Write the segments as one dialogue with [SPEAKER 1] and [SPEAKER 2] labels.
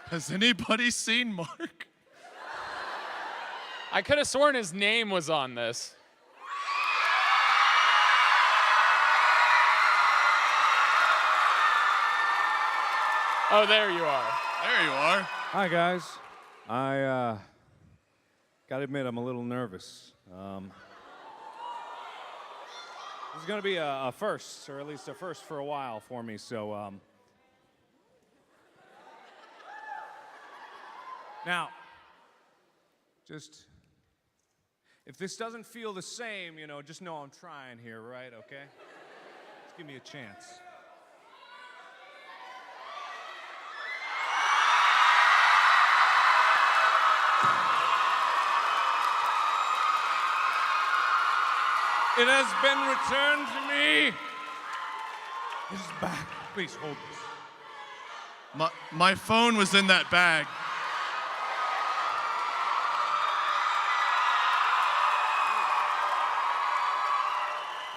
[SPEAKER 1] Has anybody seen Mark?
[SPEAKER 2] I could have sworn his name was on this. Oh, there you are.
[SPEAKER 1] There you are.
[SPEAKER 3] Hi, guys. I gotta admit, I'm a little nervous. This is gonna be a first, or at least a first for a while for me, so, Now, just, if this doesn't feel the same, just know I'm trying here, right, okay? Just give me a chance. It has been returned to me. It's back. Please hold this.
[SPEAKER 1] My phone was in that bag.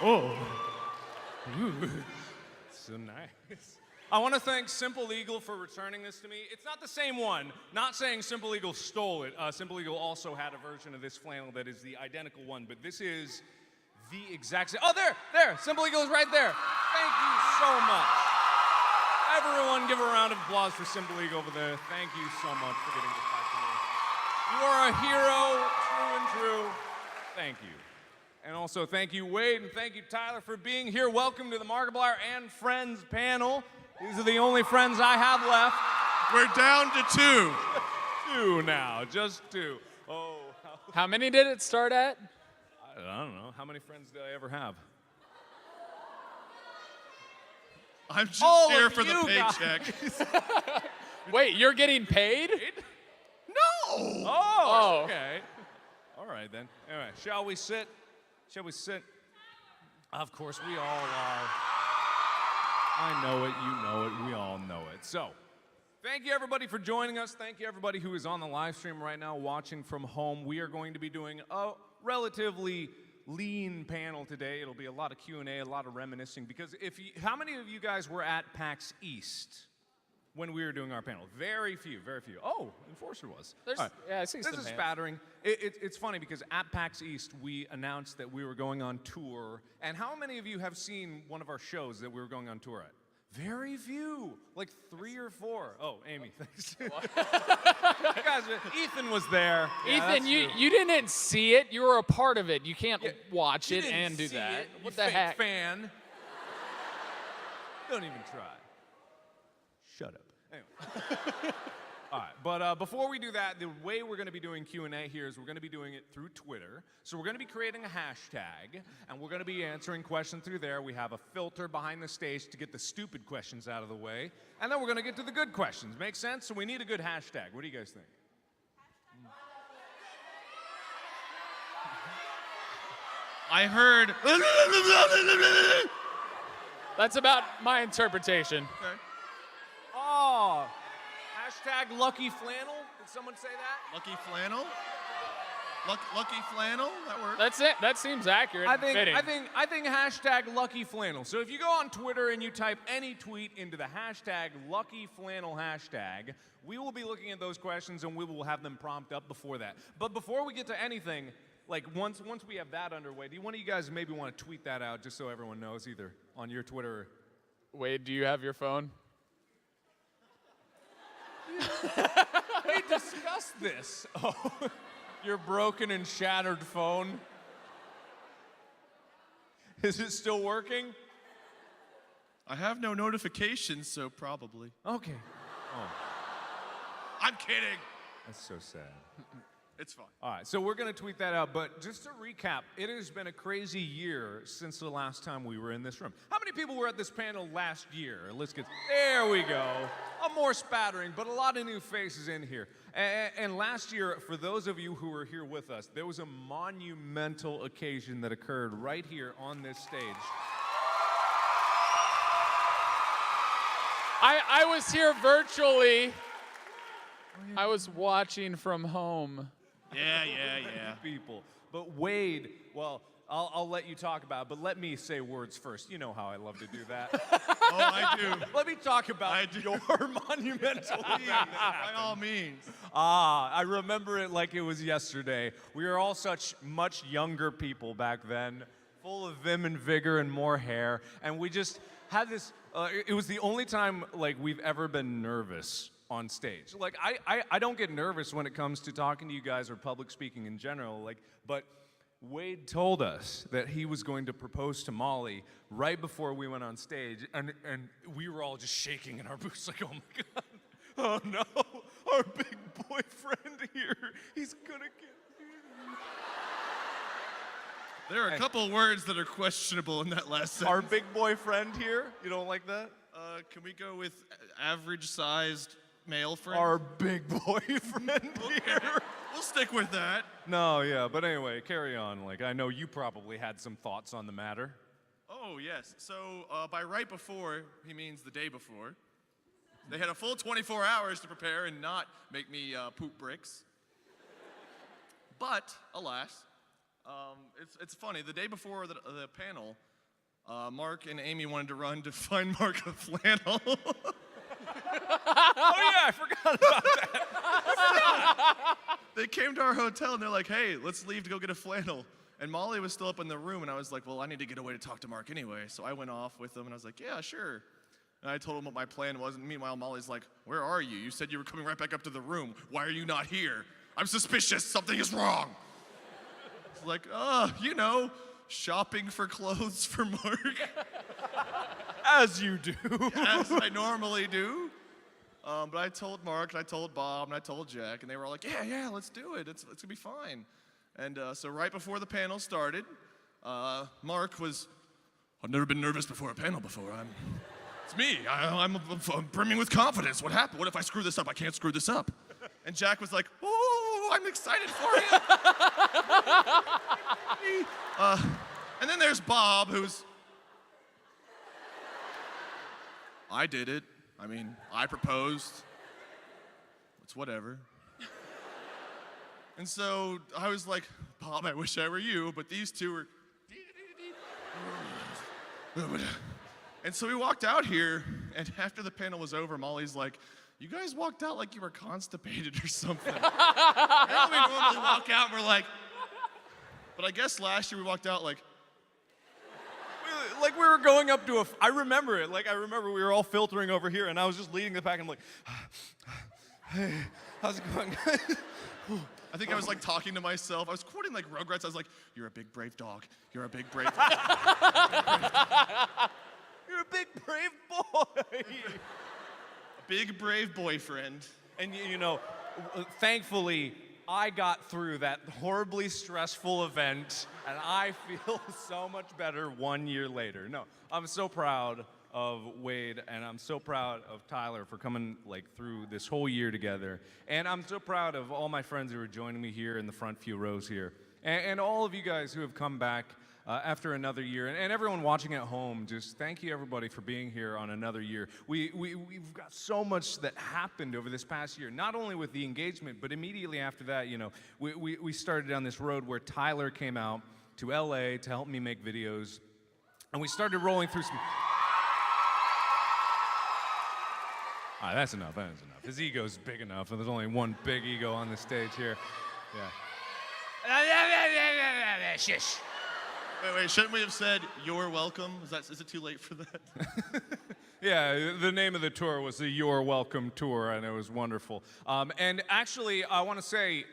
[SPEAKER 3] Oh. So nice. I want to thank Simple Eagle for returning this to me. It's not the same one. Not saying Simple Eagle stole it. Simple Eagle also had a version of this flannel that is the identical one, but this is the exact same. Oh, there. Simple Eagle is right there. Thank you so much. Everyone give a round of applause for Simple Eagle over there. Thank you so much for getting this back to me. You are a hero, true and true. Thank you. And also thank you, Wade, and thank you, Tyler, for being here. Welcome to the Markiplier and Friends panel. These are the only friends I have left.
[SPEAKER 1] We're down to 2.
[SPEAKER 3] 2 now, just 2. Oh.
[SPEAKER 2] How many did it start at?
[SPEAKER 3] I don't know. How many friends did I ever have?
[SPEAKER 1] I'm just
[SPEAKER 3] All
[SPEAKER 1] here
[SPEAKER 3] of
[SPEAKER 1] for the
[SPEAKER 3] you
[SPEAKER 1] paycheck.
[SPEAKER 2] Wait, you're getting paid?
[SPEAKER 1] No!
[SPEAKER 3] Oh, okay. All right, then. Anyway, shall we sit? Shall we sit? Of course, we all are. I know it, you know it, we all know it. So, thank you everybody for joining us. Thank you everybody who is on the live stream right now watching from home. We are going to be doing a relatively lean panel today. It'll be a lot of Q&A, a lot of reminiscing, because how many of you guys were at PAX East when we were doing our panel? Very few, very few. Oh, Enforcer was.
[SPEAKER 2] Right. Yeah, I see some
[SPEAKER 3] This is
[SPEAKER 2] hands.
[SPEAKER 3] spattering. It's funny because at PAX East, we announced that we were going on tour. And how many of you have seen one of our shows that we were going on tour at? Very few, like 3 or 4. Oh, Amy, thanks. Guys, Ethan was there. Yeah,
[SPEAKER 2] Ethan, you didn't see it. You were a part of it. You can't watch
[SPEAKER 3] You
[SPEAKER 2] it
[SPEAKER 3] didn't
[SPEAKER 2] and do
[SPEAKER 3] see
[SPEAKER 2] that.
[SPEAKER 3] it,
[SPEAKER 2] What
[SPEAKER 3] you
[SPEAKER 2] the
[SPEAKER 3] fake
[SPEAKER 2] heck?
[SPEAKER 3] fan. Don't even try. Shut up. Anyway. All right, but before we do that, the way we're going to be doing Q&A here is we're going to be doing it through Twitter. So we're going to be creating a hashtag, and we're going to be answering questions through there. We have a filter behind the stage to get the stupid questions out of the way, and then we're going to get to the good questions. Make sense? So we need a good hashtag. What do you guys think?
[SPEAKER 1] I heard.
[SPEAKER 2] That's about my interpretation.
[SPEAKER 1] Okay.
[SPEAKER 3] Oh, hashtag Lucky Flannel. Did someone say that?
[SPEAKER 1] Lucky flannel? Lucky flannel? That works.
[SPEAKER 2] That's it. That seems accurate.
[SPEAKER 3] I
[SPEAKER 2] and
[SPEAKER 3] think
[SPEAKER 2] fitting.
[SPEAKER 3] hashtag Lucky Flannel. So if you go on Twitter and you type any tweet into the hashtag Lucky Flannel hashtag, we will be looking at those questions and we will have them prompt up before that. But before we get to anything, like once we have that underway, do one of you guys maybe want to tweet that out just so everyone knows, either on your Twitter?
[SPEAKER 2] Wade, do you have your phone?
[SPEAKER 3] We discussed this. Oh, your broken and shattered phone. Is it still working?
[SPEAKER 1] I have no notifications, so probably.
[SPEAKER 3] Okay. Oh,
[SPEAKER 1] I'm kidding.
[SPEAKER 3] that's so sad.
[SPEAKER 1] It's fine.
[SPEAKER 3] All right, so we're going to tweet that out, but just to recap, it has been a crazy year since the last time we were in this room. How many people were at this panel last year? Let's get, there we go. A more spattering, but a lot of new faces in here. And last year, for those of you who were here with us, there was a monumental occasion that occurred right here on this stage.
[SPEAKER 2] I was here virtually. I was watching from home.
[SPEAKER 1] Yeah.
[SPEAKER 3] People. But Wade, well, I'll let you talk about it, but let me say words first. You know how I love to do that.
[SPEAKER 1] Oh, I do.
[SPEAKER 3] Let me talk about
[SPEAKER 1] I do.
[SPEAKER 3] your monumental
[SPEAKER 1] Please,
[SPEAKER 3] event.
[SPEAKER 1] by all means.
[SPEAKER 3] I remember it like it was yesterday. We were all such much younger people back then, full of vim and vigor and more hair, and we just had this. It was the only time like we've ever been nervous on stage. Like I don't get nervous when it comes to talking to you guys or public speaking in general. Like, but Wade told us that he was going to propose to Molly right before we went on stage, and we were all just shaking in our boots like, oh my God, oh no, our big boyfriend here, he's gonna get me.
[SPEAKER 1] There are a couple of words that are questionable in that last sentence.
[SPEAKER 3] Our big boyfriend here, you don't like that?
[SPEAKER 1] Can we go with average-sized male friend?
[SPEAKER 3] Our big boyfriend here.
[SPEAKER 1] We'll stick with that.
[SPEAKER 3] No, yeah, but anyway, carry on. Like, I know you probably had some thoughts on the matter.
[SPEAKER 1] Oh, yes. So by right before, he means the day before. They had a full 24 hours to prepare and not make me poop bricks. But, alas, it's funny. The day before the panel, Mark and Amy wanted to run to find Mark a flannel.
[SPEAKER 3] Oh, yeah, I forgot about that.
[SPEAKER 1] They came to our hotel and they're like, hey, let's leave to go get a flannel. And Molly was still up in the room, and I was like, well, I need to get away to talk to Mark anyway. So I went off with them, and I was like, yeah, sure. And I told him what my plan was, and meanwhile, Molly's like, where are you? You said you were coming right back up to the room. Why are you not here? I'm suspicious. Something is wrong. It's like, you know, shopping for clothes for Mark.
[SPEAKER 3] As you do.
[SPEAKER 1] As I normally do. But I told Mark, and I told Bob, and I told Jack, and they were all like, yeah, let's do it. It's gonna be fine. And so right before the panel started, Mark was, I've never been nervous before a panel before. It's me. I'm brimming with confidence. What happened? What if I screw this up? I can't screw this up. And Jack was like, oh, I'm excited for you. And then there's Bob, who's, I did it. I mean, I proposed. It's whatever. And so I was like, Bob, I wish I were you, but these two were. And so we walked out here, and after the panel was over, Molly's like, you guys walked out like you were constipated or something. And we normally walk out and we're like, but I guess last year we walked out like
[SPEAKER 3] we were going up to I remember it. Like, I remember we were all filtering over here, and I was just leading the pack, and I'm like, hey, how's it going, guys?
[SPEAKER 1] I think I was like talking to myself. I was quoting like Rugrats. I was like, you're a big brave dog. You're a big brave dog.
[SPEAKER 3] You're a big brave boy.
[SPEAKER 1] A big brave boyfriend.
[SPEAKER 3] And you know, thankfully, I got through that horribly stressful event, and I feel so much better 1 year later. No, I'm so proud of Wade, and I'm so proud of Tyler for coming like through this whole year together. And I'm so proud of all my friends who are joining me here in the front few rows here. And all of you guys who have come back after another year. And everyone watching at home, just thank you everybody for being here on another year. We've got so much that happened over this past year, not only with the engagement, but immediately after that, you know, we started down this road where Tyler came out to LA to help me make videos. And we started rolling through some... All right, that's enough. His ego's big enough, and there's only one big ego on the stage here. Yeah.
[SPEAKER 2] Shush.
[SPEAKER 1] Wait, shouldn't we have said, you're welcome? Is it too late for that?
[SPEAKER 3] Yeah, the name of the tour was the You're Welcome Tour, and it was wonderful. And actually, I want to say,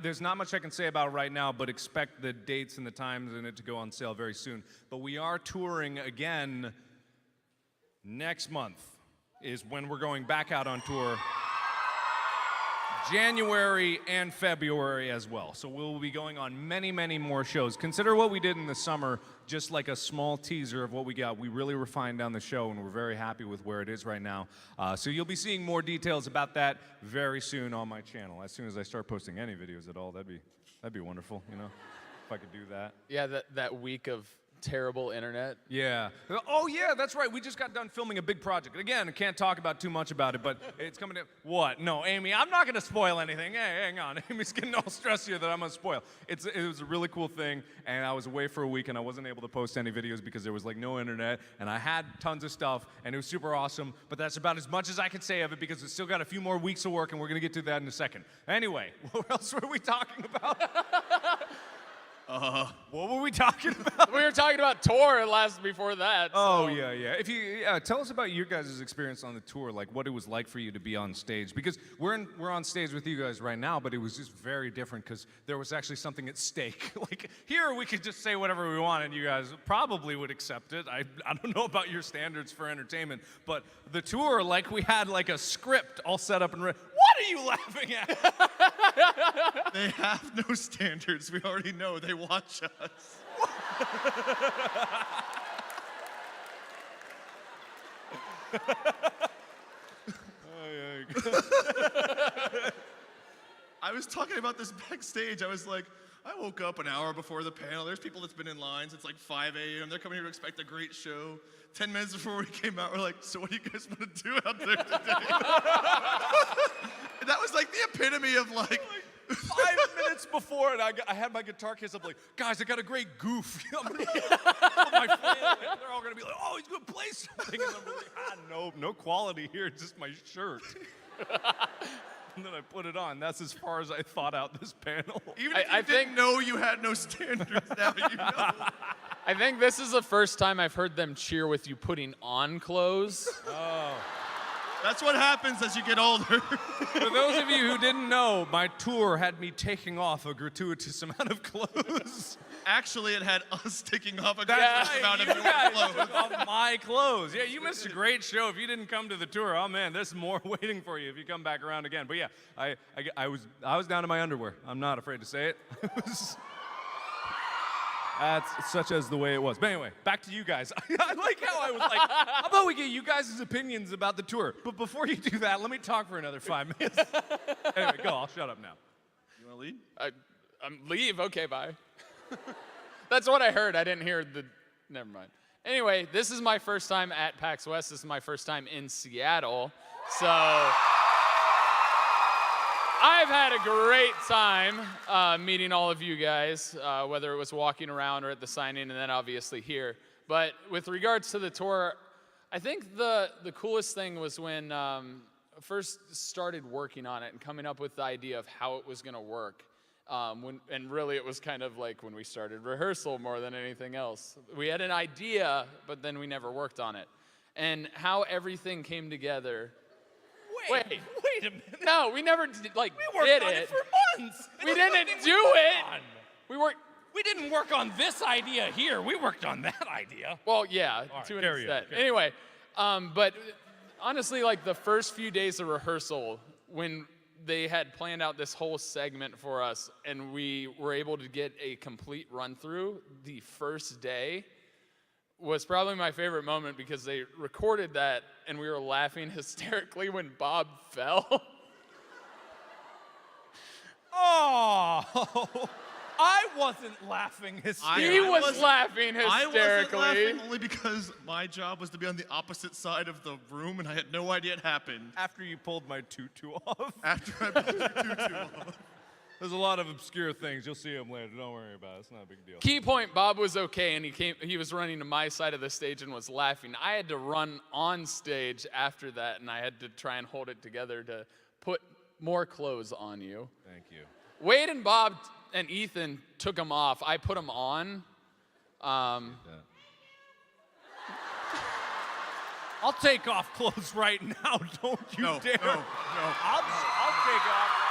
[SPEAKER 3] there's not much I can say about it right now, but expect the dates and the times and it to go on sale very soon. But we are touring again next month is when we're going back out on tour. January and February as well. So we'll be going on many, many more shows. Consider what we did in the summer just like a small teaser of what we got. We really refined down the show, and we're very happy with where it is right now. So you'll be seeing more details about that very soon on my channel. As soon as I start posting any videos at all, that'd be wonderful, you know, if I could do that.
[SPEAKER 2] Yeah, that week of terrible internet.
[SPEAKER 3] Yeah. Oh, yeah, that's right. We just got done filming a big project. Again, I can't talk about too much about it, but it's coming to... What? No, Amy, I'm not going to spoil anything. Hey, hang on. Amy's getting all stressed here that I'm going to spoil. It was a really cool thing, and I was away for a week, and I wasn't able to post any videos because there was, like, no internet, and I had tons of stuff, and it was super awesome, but that's about as much as I could say of it because it's still got a few more weeks of work, and we're going to get to that in a second. Anyway, what else were we talking about? What were we talking about?
[SPEAKER 2] We were talking about tour before that.
[SPEAKER 3] Oh,
[SPEAKER 2] so.
[SPEAKER 3] yeah. If you tell us about your guys' experience on the tour, like what it was like for you to be on stage. Because we're on stage with you guys right now, but it was just very different because there was actually something at stake. Like here, we could just say whatever we want, and you guys probably would accept it. I don't know about your standards for entertainment, but the tour, like we had like a script all set up and ready. What are you laughing at?
[SPEAKER 1] They have no standards. We already know. They watch us. I was talking about this backstage. I was like, I woke up an hour before the panel. There's people that's been in lines. It's like 5 a.m. They're coming here to expect a great show. 10 minutes before we came out, we're like, so what do you guys want to do out there today? And that was like the epitome of like...
[SPEAKER 3] 5 minutes before, and I had my guitar case up like, guys, I got a great goof. I'm gonna my friends, they're all gonna be like, oh, he's gonna play something. And I'm like, no quality here, just my shirt. And then I put it on. That's as far as I thought out this panel.
[SPEAKER 1] Even if you didn't know you had no standards, now you know.
[SPEAKER 2] I think this is the first time I've heard them cheer with you putting on clothes.
[SPEAKER 3] Oh.
[SPEAKER 1] That's what happens as you get older.
[SPEAKER 3] For those of you who didn't know, my tour had me taking off a gratuitous amount of clothes.
[SPEAKER 1] Actually, it had us taking off a
[SPEAKER 3] That's
[SPEAKER 1] gratuitous amount of
[SPEAKER 3] you
[SPEAKER 1] your
[SPEAKER 3] guys
[SPEAKER 1] clothes.
[SPEAKER 3] took off my clothes. Yeah, you missed a great show. If you didn't come to the tour, oh man, there's more waiting for you if you come back around again. But yeah, I was down to my underwear. I'm not afraid to say it. That's such as the way it was. But anyway, back to you guys. I like how I was like, how about we get you guys' opinions about the tour? But before you do that, let me talk for another 5 minutes. Anyway, go. I'll shut up now.
[SPEAKER 1] You want to lead?
[SPEAKER 2] Leave. Okay, bye. That's what I heard. I didn't hear the. Never mind. Anyway, this is my first time at PAX West. This is my first time in Seattle. So I've had a great time meeting all of you guys, whether it was walking around or at the signing, and then obviously here. But with regards to the tour, I think the coolest thing was when I first started working on it and coming up with the idea of how it was going to work. And really it was kind of like when we started rehearsal more than anything else. We had an idea, but then we never worked on it. And how everything came together. Wait
[SPEAKER 3] a minute.
[SPEAKER 2] No, we never did,
[SPEAKER 3] We worked on it for months.
[SPEAKER 2] We didn't do it.
[SPEAKER 3] We didn't work on this idea here. We worked on that idea.
[SPEAKER 2] Well, yeah,
[SPEAKER 3] right,
[SPEAKER 2] to an
[SPEAKER 3] carry
[SPEAKER 2] extent.
[SPEAKER 3] on.
[SPEAKER 2] Anyway, but honestly, like the first few days of rehearsal, when they had planned out this whole segment for us, and we were able to get a complete run through the first day, was probably my favorite moment because they recorded that and we were laughing hysterically when Bob fell.
[SPEAKER 3] Oh, I wasn't laughing hysterically.
[SPEAKER 2] He was laughing hysterically.
[SPEAKER 1] I wasn't laughing only because my job was to be on the opposite side of the room and I had no idea it happened.
[SPEAKER 3] After you pulled my tutu off.
[SPEAKER 1] After I pulled your tutu off.
[SPEAKER 3] There's a lot of obscure things. You'll see them later. Don't worry about it. It's not a big deal.
[SPEAKER 2] Key point, Bob was okay, and he was running to my side of the stage and was laughing. I had to run on stage after that, and I had to try and hold it together to put more clothes on you.
[SPEAKER 3] Thank you.
[SPEAKER 2] Wade and Bob and Ethan took them off. I put them on.
[SPEAKER 3] I'll take off clothes right now. Don't you dare.
[SPEAKER 1] No.
[SPEAKER 3] I'll take off.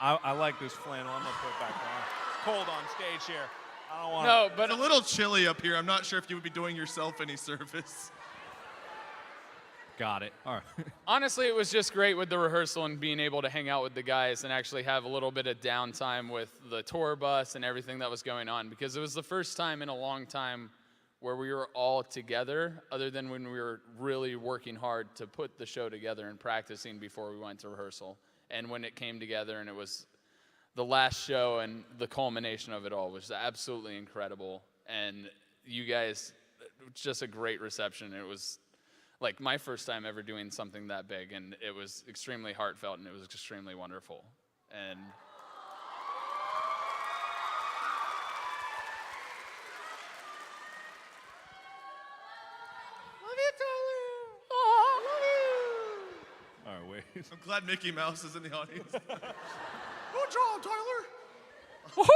[SPEAKER 3] I like this flannel. I'm going to put it back on. It's cold on stage here. I don't want
[SPEAKER 2] No,
[SPEAKER 3] it.
[SPEAKER 2] but
[SPEAKER 1] It's a little chilly up here. I'm not sure if you would be doing yourself any service.
[SPEAKER 3] Got it. All right.
[SPEAKER 2] honestly, it was just great with the rehearsal and being able to hang out with the guys and actually have a little bit of downtime with the tour bus and everything that was going on, because it was the first time in a long time where we were all together, other than when we were really working hard to put the show together and practicing before we went to rehearsal. And when it came together and it was the last show and the culmination of it all was absolutely incredible. And you guys, just a great reception. It was like my first time ever doing something that big, and it was extremely heartfelt and it was extremely wonderful. And
[SPEAKER 3] All right, wait.
[SPEAKER 1] I'm glad Mickey Mouse is in the audience. Good job, Tyler.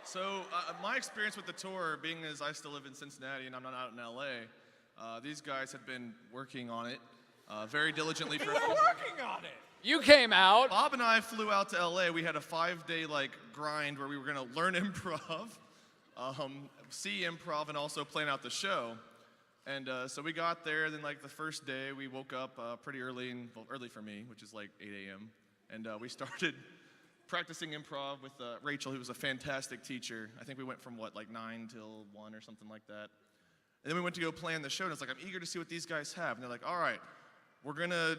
[SPEAKER 1] So my experience with the tour, being as I still live in Cincinnati and I'm not out in LA, these guys had been working on it very diligently for.
[SPEAKER 3] Working on it.
[SPEAKER 2] you came out.
[SPEAKER 1] Bob and I flew out to LA. We had a 5-day grind where we were gonna learn improv, see improv, and also plan out the show. And so we got there. Then the first day, we woke up pretty early, early for me, which is 8 a.m. And we started practicing improv with Rachel, who was a fantastic teacher. I think we went from 9 till 1 or something like that. And then we went to go plan the show, and it's I'm eager to see what these guys have. And they're like, all right, we're gonna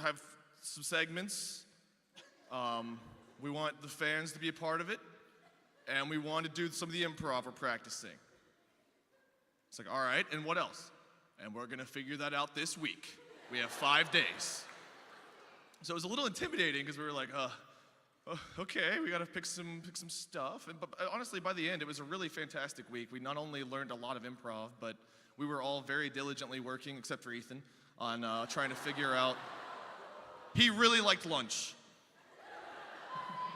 [SPEAKER 1] have some segments. We want the fans to be a part of it, and we want to do some of the improv we're practicing. It's all right, and what else? And we're gonna figure that out this week. We have 5 days. So it was a little intimidating because we were okay, we gotta pick some stuff. But honestly, by the end, it was a really fantastic week. We not only learned a lot of improv, but we were all very diligently working, except for Ethan, on trying to figure out. He really liked lunch.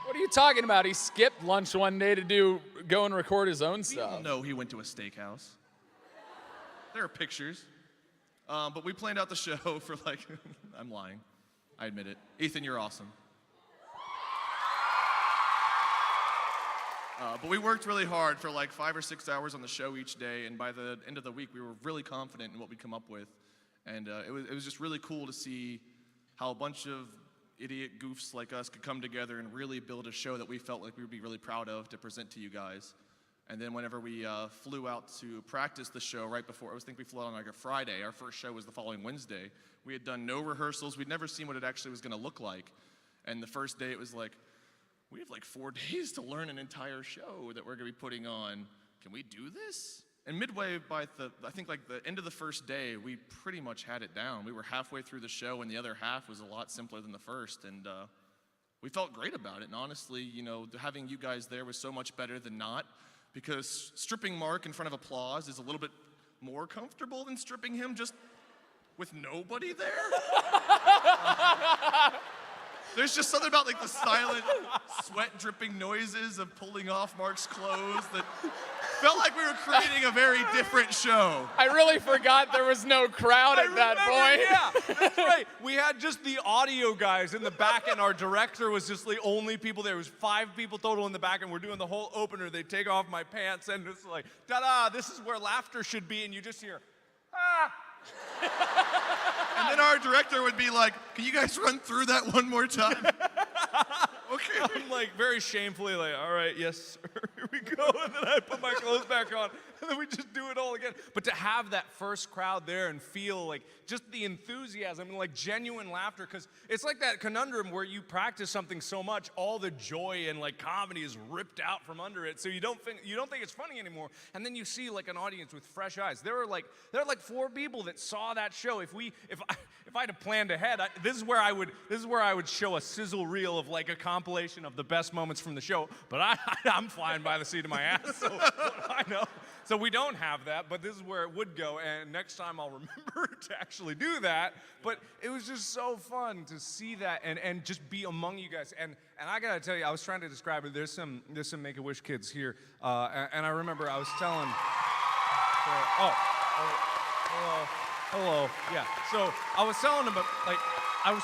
[SPEAKER 2] What are you talking about? He skipped lunch one day to go and record his own stuff.
[SPEAKER 1] No, he went to a steakhouse. There are pictures. But we planned out the show for I'm lying. I admit it. Ethan, you're awesome. But we worked really hard for 5 or 6 hours on the show each day, and by the end of the week, we were really confident in what we'd come up with. And it was just really cool to see how a bunch of idiot goofs like us could come together and really build a show that we felt like we would be really proud of to present to you guys. And then whenever we flew out to practice the show right before, I think we flew out on a Friday. Our first show was the following Wednesday. We had done no rehearsals. We'd never seen what it actually was going to look like. And the first day it was we have 4 days to learn an entire show that we're going to be putting on. Can we do this? And midway by the end of the first day, we pretty much had it down. We were halfway through the show, and the other half was a lot simpler than the first. And we felt great about it. And honestly, having you guys there was so much better than not, because stripping Mark in front of applause is a little bit more comfortable than stripping him just with nobody there. There's just something about the silent, sweat-dripping noises of pulling off Mark's clothes that felt like we were creating a very different show.
[SPEAKER 2] I really forgot there was no crowd at that point.
[SPEAKER 3] Yeah, that's right. We had just the audio guys in the back, and our director was just the only people there. It was 5 people total in the back, and we're doing the whole opener. They take off my pants, and it's ta-da, this is where laughter should be, and you just hear, ah.
[SPEAKER 1] And then our director would be can you guys run through that one more time? Okay.
[SPEAKER 3] I'm very shamefully all right, yes, sir, here we go. And then I put my clothes back on, and then we just do it all again. But to have that first crowd there and feel just the enthusiasm and genuine laughter, because it's that conundrum where you practice something so much, all the joy and comedy is ripped out from under it, so you don't think it's funny anymore. And then you see an audience with fresh eyes. There are 4 people that saw that show. If I'd have planned ahead, this is where I would show a sizzle reel of a compilation of the best moments from the show. But I'm flying by the seat of my ass, so I know. So we don't have that, but this is where it would go, and next time I'll remember to actually do that. But it was just so fun to see that and just be among you guys. And I gotta tell you, I was trying to describe it. There's some Make-A-Wish kids here, and I remember I was telling. Hello. Yeah. So I was telling them, I was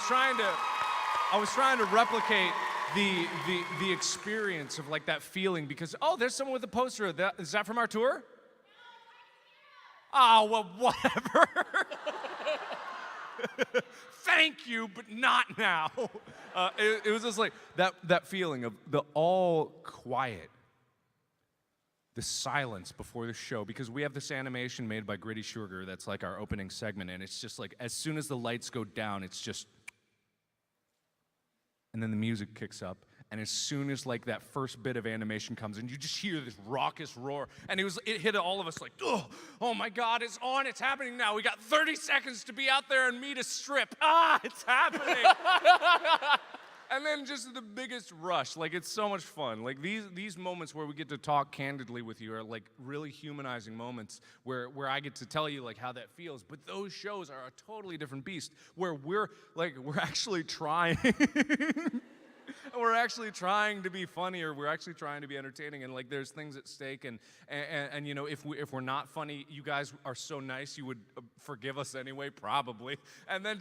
[SPEAKER 3] trying to replicate the experience of that feeling, because there's someone with a poster. Is that from our tour? Oh, well, whatever. Thank you, but not now. It was just that feeling of the all quiet, the silence before the show, because we have this animation made by Gritty Sugar that's our opening segment, and it's just as soon as the lights go down, it's just and then the music kicks up. And as soon as like that first bit of animation comes in, you just hear this raucous roar. And it hit all of us like, oh my God, it's on, it's happening now. We got 30 seconds to be out there and meet a strip. It's happening. And then just the biggest rush. Like, it's so much fun. Like, these moments where we get to talk candidly with you are like really humanizing moments where I get to tell you like how that feels. But those shows are a totally different beast where we're actually trying. We're actually trying to be funny, or we're actually trying to be entertaining, and like there's things at stake, and you know, if we're not funny, you guys are so nice, you would forgive us anyway, probably. And then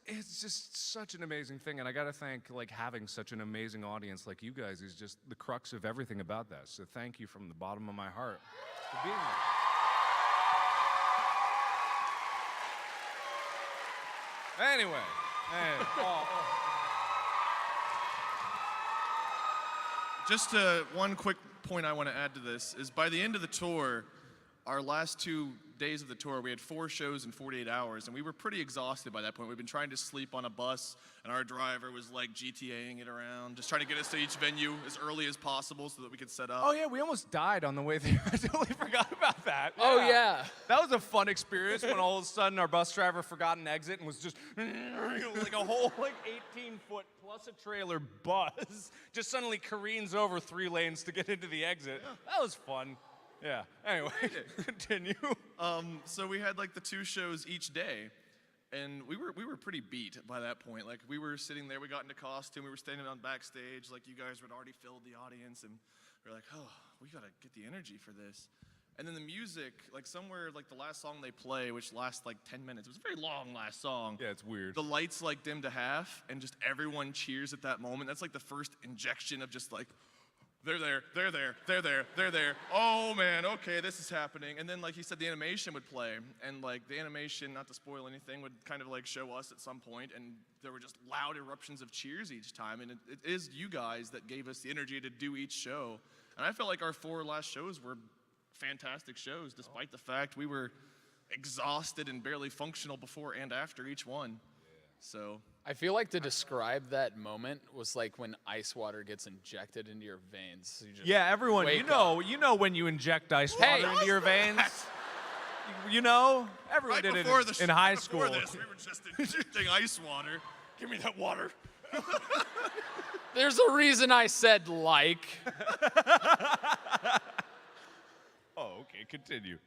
[SPEAKER 3] it's just such an amazing thing, and I gotta thank like having such an amazing audience like you guys is just the crux of everything about that. So thank you from the bottom of my heart for being here. Anyway,
[SPEAKER 1] Just one quick point I want to add to this is by the end of the tour, our last 2 days of the tour, we had 4 shows in 48 hours, and we were pretty exhausted by that point. We'd been trying to sleep on a bus, and our driver was like GTAing it around, just trying to get us to each venue as early as possible so that we could set up.
[SPEAKER 3] Oh yeah, we almost died on the way there. I totally forgot about that.
[SPEAKER 2] Oh, yeah.
[SPEAKER 3] That was a fun experience when all of a sudden our bus driver forgot an exit and was just like a whole like 18-foot plus a trailer bus just suddenly careens over 3 lanes to get into the exit. Yeah. That was fun. Yeah. Anyway, continue.
[SPEAKER 1] So we had like the 2 shows each day, and we were pretty beat by that point. Like, we were sitting there, we got into costume, we were standing on backstage, like you guys had already filled the audience, and we were like, oh, we gotta get the energy for this. And then the music, like somewhere, like the last song they play, which lasts like 10 minutes. It was a very long last song.
[SPEAKER 3] Yeah, it's weird.
[SPEAKER 1] The lights like dim to half, and just everyone cheers at that moment. That's like the first injection of just like, they're there, they're there, they're there, they're there. Oh man, okay, this is happening. And then like he said, the animation would play, and like the animation, not to spoil anything, would kind of like show us at some point, and there were just loud eruptions of cheers each time. And it is you guys that gave us the energy to do each show. And I felt like our 4 last shows were fantastic shows, despite the fact we were exhausted and barely functional before and after each one. So
[SPEAKER 2] I feel like to describe that moment was like when ice water gets injected into your veins. So you just
[SPEAKER 3] everyone,
[SPEAKER 2] wake
[SPEAKER 3] you know when you inject ice water into your veins. You know, everyone did it in high school.
[SPEAKER 1] Before this, we were just injecting ice water. Give me that water.
[SPEAKER 2] There's a reason I said like.
[SPEAKER 3] Oh, okay, continue.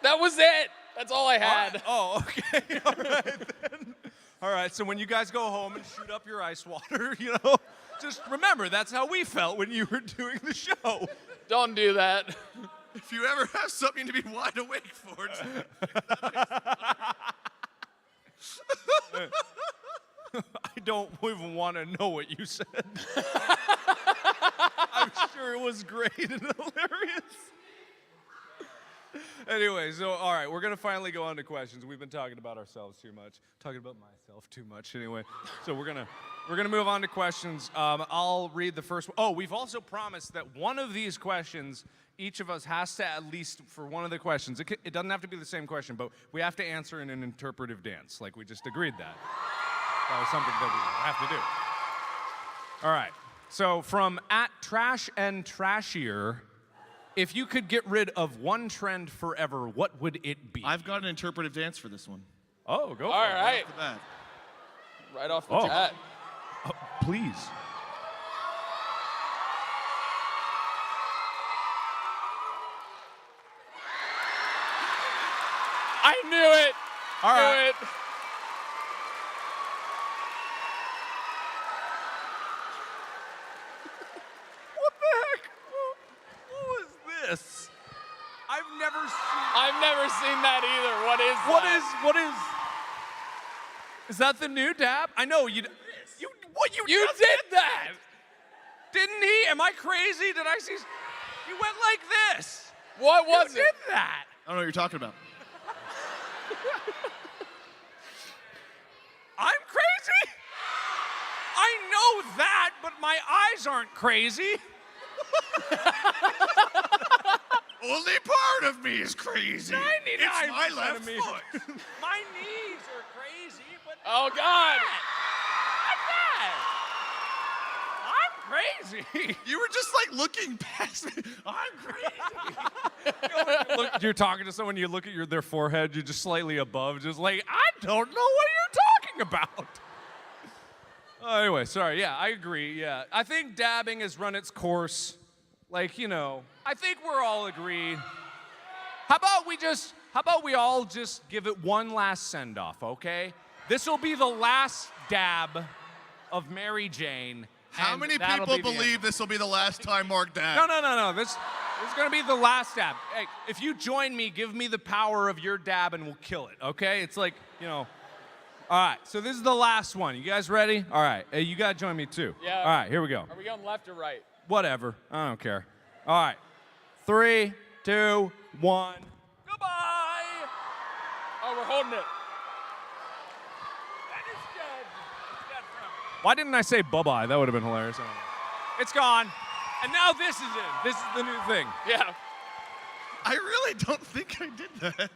[SPEAKER 2] That was it. That's all I had.
[SPEAKER 3] Oh, okay. All right then. All right, so when you guys go home and shoot up your ice water, you know, just remember that's how we felt when you were doing the show.
[SPEAKER 2] Don't do that.
[SPEAKER 1] If you ever have something to be wide awake for,
[SPEAKER 3] I don't even want to know what you said. I'm sure it was great and hilarious. Anyway, so all right, we're gonna finally go on to questions. We've been talking about ourselves too much, talking about myself too much. Anyway, so we're gonna move on to questions. I'll read the first one. Oh, we've also promised that one of these questions, each of us has to at least for one of the questions. It doesn't have to be the same question, but we have to answer in an interpretive dance, like we just agreed that. That was something that we have to do. All right. So from @TrashAndTrashier. If you could get rid of one trend forever, what would it be?
[SPEAKER 1] I've got an interpretive dance for this one.
[SPEAKER 3] Oh, go for it.
[SPEAKER 2] All right. Right off the bat.
[SPEAKER 3] Oh, please.
[SPEAKER 2] I knew it.
[SPEAKER 3] All right.
[SPEAKER 2] Knew it.
[SPEAKER 3] What the heck? What was this?
[SPEAKER 2] I've never seen that either. What is that?
[SPEAKER 3] What is? Is that the new dab? I know you.
[SPEAKER 2] You did that.
[SPEAKER 3] Didn't he? Am I crazy? Did I see? You went like this.
[SPEAKER 2] What was
[SPEAKER 3] You
[SPEAKER 2] it?
[SPEAKER 3] did that.
[SPEAKER 1] I don't know what you're talking about.
[SPEAKER 3] I'm crazy? I know that, but my eyes aren't crazy.
[SPEAKER 1] Only part of me is crazy.
[SPEAKER 3] 99%
[SPEAKER 1] It's my left
[SPEAKER 3] of me.
[SPEAKER 1] foot.
[SPEAKER 3] My knees are crazy, but
[SPEAKER 2] Oh God.
[SPEAKER 3] like that. crazy.
[SPEAKER 1] You were just like looking past me. I'm crazy.
[SPEAKER 3] Look, you're talking to someone, you look at their forehead, you're just slightly above, just like, I don't know what you're talking about. Anyway, sorry, yeah, I agree, yeah. I think dabbing has run its course. Like, you know, I think we're all agreed. How about we all just give it one last send-off, okay? This will be the last dab of Mary Jane.
[SPEAKER 1] How
[SPEAKER 3] and
[SPEAKER 1] many
[SPEAKER 3] that'll
[SPEAKER 1] people
[SPEAKER 3] be the
[SPEAKER 1] believe
[SPEAKER 3] end.
[SPEAKER 1] this will be the last time Mark dabbed?
[SPEAKER 3] No. This is gonna be the last dab. Hey, if you join me, give me the power of your dab and we'll kill it, okay? It's like, you know. All right, so this is the last one. You guys ready? All right, hey, you gotta join me too.
[SPEAKER 2] Yeah.
[SPEAKER 3] All right, here we go.
[SPEAKER 2] Are we going left or right?
[SPEAKER 3] Whatever, I don't care. All right, 3, 2, 1. Goodbye!
[SPEAKER 2] Oh, we're holding it.
[SPEAKER 3] That is dead. It's dead forever. Why didn't I say bye-bye? That would have been hilarious. I don't know. It's gone. And now this is it. This is the new thing.
[SPEAKER 2] Yeah.
[SPEAKER 1] I really don't think I did that.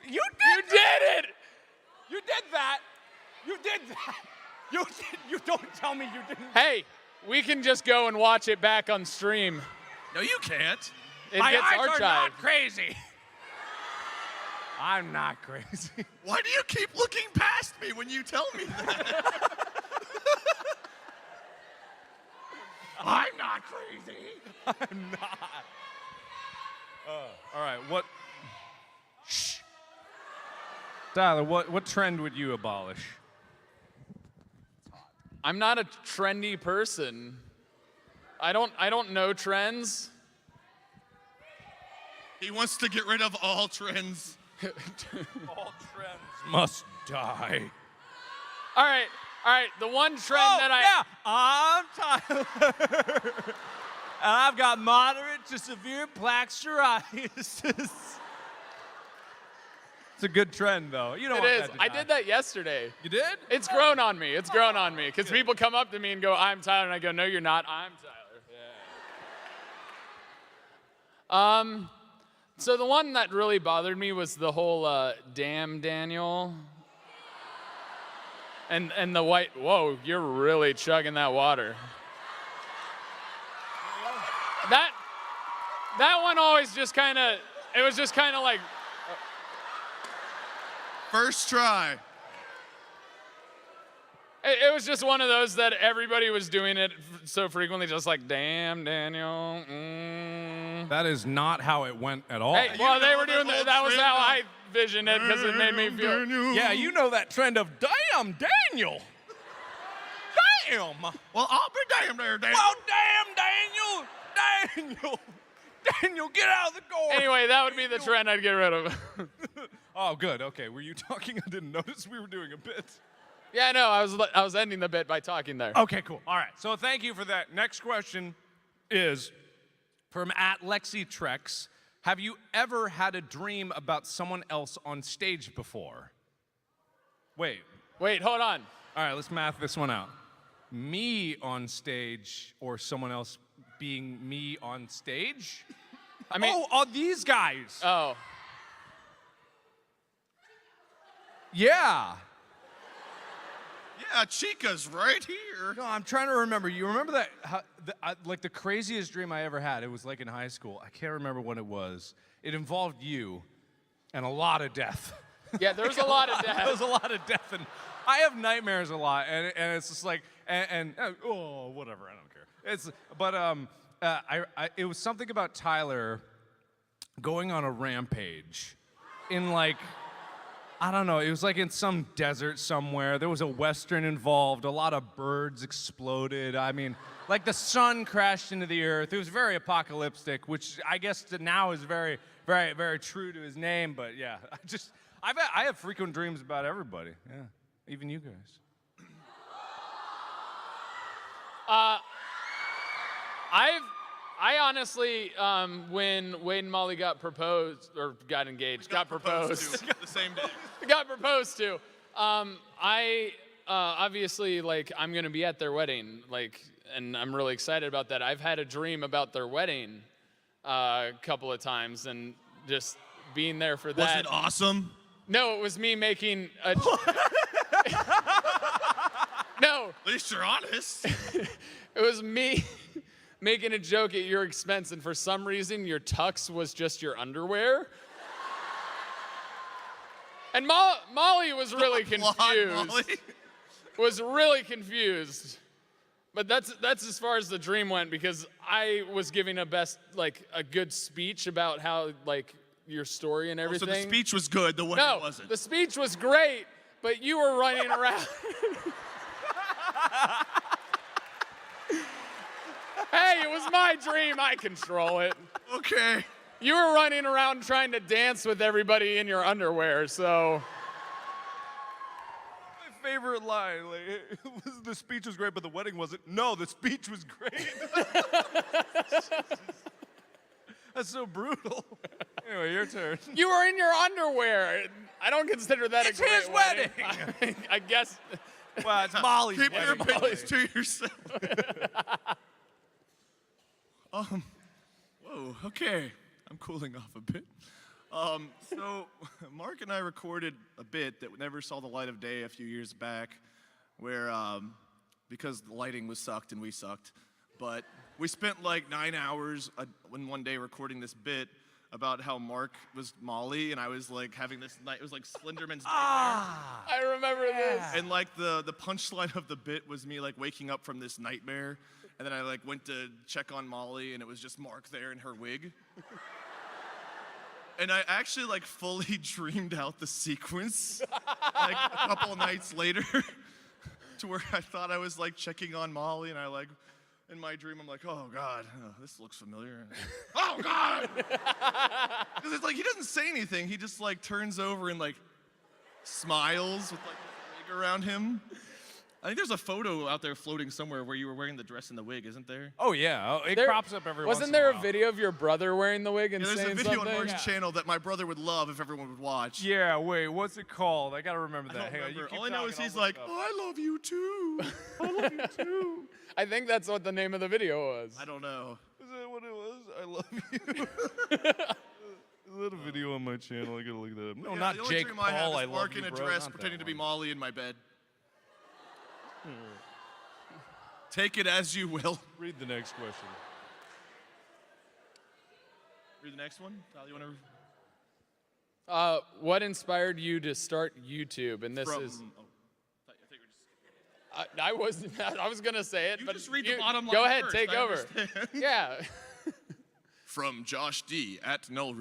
[SPEAKER 3] You
[SPEAKER 2] You did it!
[SPEAKER 3] You did that. You did that. You don't tell me you didn't.
[SPEAKER 2] Hey, we can just go and watch it back on stream.
[SPEAKER 1] No, you can't.
[SPEAKER 2] It
[SPEAKER 3] My
[SPEAKER 2] gets
[SPEAKER 3] eyes are
[SPEAKER 2] archived.
[SPEAKER 3] not crazy. I'm not crazy.
[SPEAKER 1] Why do you keep looking past me when you tell me that? I'm not crazy.
[SPEAKER 3] I'm not. All right, what? Shh. Tyler, what trend would you abolish?
[SPEAKER 2] I'm not a trendy person. I don't know trends.
[SPEAKER 1] He wants to get rid of all trends.
[SPEAKER 3] All trends must die.
[SPEAKER 2] All right. The one trend that
[SPEAKER 3] I'm Tyler. And I've got moderate to severe plaque psoriasis. It's a good trend, though. You don't
[SPEAKER 2] It
[SPEAKER 3] want
[SPEAKER 2] is.
[SPEAKER 3] that to
[SPEAKER 2] I
[SPEAKER 3] die.
[SPEAKER 2] did that yesterday.
[SPEAKER 3] You did?
[SPEAKER 2] It's grown on me. It's grown on me. Because people come up to me and go, I'm Tyler. And I go, no, you're not. I'm Tyler. So the one that really bothered me was the whole damn Daniel. And the white, whoa, you're really chugging that water. That one always just kind of, it was just kind of like,
[SPEAKER 1] First try.
[SPEAKER 2] it was just one of those that everybody was doing it so frequently, just like, damn, Daniel.
[SPEAKER 3] That is not how it went at all.
[SPEAKER 2] Hey, well, they
[SPEAKER 1] know
[SPEAKER 2] were doing
[SPEAKER 1] that
[SPEAKER 2] that. That was
[SPEAKER 1] whole
[SPEAKER 2] how
[SPEAKER 1] trend
[SPEAKER 2] I visioned it because it made me feel.
[SPEAKER 3] Yeah, you know that trend of damn Daniel. Damn.
[SPEAKER 1] Well, I'll be damned there, Daniel.
[SPEAKER 3] Well, damn Daniel. Daniel, get out of the door.
[SPEAKER 2] Anyway, that would be the trend I'd get rid of.
[SPEAKER 3] Oh, good. Okay, were you talking? I didn't notice we were doing a bit.
[SPEAKER 2] Yeah, no, I was ending the bit by talking there.
[SPEAKER 3] Okay, cool. All right. So thank you for that. Next question is from @LexiTrex. Have you ever had a dream about someone else on stage before? Wait,
[SPEAKER 2] Hold on.
[SPEAKER 3] all right, let's math this one out. Me on stage or someone else being me on stage?
[SPEAKER 2] I mean,
[SPEAKER 3] these guys.
[SPEAKER 2] oh.
[SPEAKER 3] Yeah.
[SPEAKER 1] Yeah, Chica's right here.
[SPEAKER 3] No, I'm trying to remember. You remember that, like the craziest dream I ever had? It was like in high school. I can't remember when it was. It involved you and a lot of death.
[SPEAKER 2] Yeah, there was a lot of
[SPEAKER 3] There
[SPEAKER 2] death.
[SPEAKER 3] was a lot of death, and I have nightmares a lot, and it's just like, whatever, I don't care. It was something about Tyler going on a rampage in like, I don't know, it was like in some desert somewhere. There was a Western involved, a lot of birds exploded. I mean, like the sun crashed into the earth. It was very apocalyptic, which I guess now is very, very, very true to his name, but yeah, I have frequent dreams about everybody, yeah, even you guys.
[SPEAKER 2] I honestly, when Wade and Molly got proposed, or got engaged, got proposed.
[SPEAKER 1] to the same day.
[SPEAKER 2] got proposed to. I obviously, like, I'm gonna be at their wedding, like, and I'm really excited about that. I've had a dream about their wedding a couple of times, and just being there for that.
[SPEAKER 1] Was it awesome?
[SPEAKER 2] No, it was me making a. No,
[SPEAKER 1] At least you're honest.
[SPEAKER 2] it was me. making a joke at your expense, and for some reason, your tux was just your underwear. And Molly was really
[SPEAKER 1] Applaud,
[SPEAKER 2] confused.
[SPEAKER 1] Molly.
[SPEAKER 2] Was really confused. But that's as far as the dream went, because I was giving a good speech about how your story and everything.
[SPEAKER 1] So the speech was good, the wedding
[SPEAKER 2] No,
[SPEAKER 1] wasn't.
[SPEAKER 2] the speech was great, but you were running around. Hey, it was my dream. I control it.
[SPEAKER 1] Okay.
[SPEAKER 2] You were running around trying to dance with everybody in your underwear, so.
[SPEAKER 3] My favorite line, the speech was great, but the wedding wasn't. No, the speech was great. That's so brutal. Anyway, your turn.
[SPEAKER 2] You were in your underwear. I don't consider that
[SPEAKER 3] It's
[SPEAKER 2] a great
[SPEAKER 3] his wedding.
[SPEAKER 2] I guess.
[SPEAKER 3] Well, it's Molly's
[SPEAKER 1] Keep your
[SPEAKER 3] wedding.
[SPEAKER 1] opinions to yourself. Whoa, okay. I'm cooling off a bit. So Mark and I recorded a bit that never saw the light of day a few years back, where because the lighting was sucked and we sucked, but we spent like 9 hours in one day recording this bit about how Mark was Molly and I was like having this night. It was like Slenderman's nightmare.
[SPEAKER 2] I remember this.
[SPEAKER 1] And like the punchline of the bit was me like waking up from this nightmare, and then I like went to check on Molly, and it was just Mark there in her wig. And I actually like fully dreamed out the sequence like a couple of nights later to where I thought I was like checking on Molly, and I like in my dream I'm like, oh God, this looks familiar. Oh God! Because it's like he doesn't say anything. He just like turns over and like smiles with like the wig around him. I think there's a photo out there floating somewhere where you were wearing the dress and the wig, isn't there?
[SPEAKER 3] Oh yeah, it crops up every once in a while.
[SPEAKER 2] Wasn't there a video of your brother wearing the wig and
[SPEAKER 1] Yeah, there's
[SPEAKER 2] saying
[SPEAKER 1] a video
[SPEAKER 2] something?
[SPEAKER 1] on Mark's channel that my brother would love if everyone would watch.
[SPEAKER 3] Yeah, wait, what's it called? I gotta remember
[SPEAKER 1] I
[SPEAKER 3] that.
[SPEAKER 1] don't
[SPEAKER 3] Hang on,
[SPEAKER 1] remember.
[SPEAKER 3] you keep
[SPEAKER 1] All I know
[SPEAKER 3] talking,
[SPEAKER 1] is
[SPEAKER 3] I'll
[SPEAKER 1] he's
[SPEAKER 3] look
[SPEAKER 1] like,
[SPEAKER 3] it up.
[SPEAKER 1] oh, I love you too. I love you too.
[SPEAKER 2] I think that's what the name of the video was.
[SPEAKER 1] I don't know.
[SPEAKER 3] Is that what it was? I love you. Is that a video on my channel? I gotta look that up. No,
[SPEAKER 1] Yeah,
[SPEAKER 3] not
[SPEAKER 1] the only
[SPEAKER 3] Jake
[SPEAKER 1] dream
[SPEAKER 3] Paul.
[SPEAKER 1] I have
[SPEAKER 3] I
[SPEAKER 1] is
[SPEAKER 3] love
[SPEAKER 1] Mark
[SPEAKER 3] you,
[SPEAKER 1] in a
[SPEAKER 3] bro.
[SPEAKER 1] dress
[SPEAKER 3] Not that
[SPEAKER 1] pretending to be
[SPEAKER 3] one.
[SPEAKER 1] Molly in my bed. Take it as you will.
[SPEAKER 3] Read the next question.
[SPEAKER 1] Read the next one. Tyler, you want to?
[SPEAKER 2] What inspired you to start YouTube? And this
[SPEAKER 1] From,
[SPEAKER 2] is.
[SPEAKER 1] oh, I think we're just.
[SPEAKER 2] I was gonna say it,
[SPEAKER 1] You
[SPEAKER 2] but
[SPEAKER 1] just read the bottom line
[SPEAKER 2] go ahead,
[SPEAKER 1] first,
[SPEAKER 2] take
[SPEAKER 1] I
[SPEAKER 2] over.
[SPEAKER 1] understand.
[SPEAKER 2] Yeah.
[SPEAKER 1] From Josh D at Null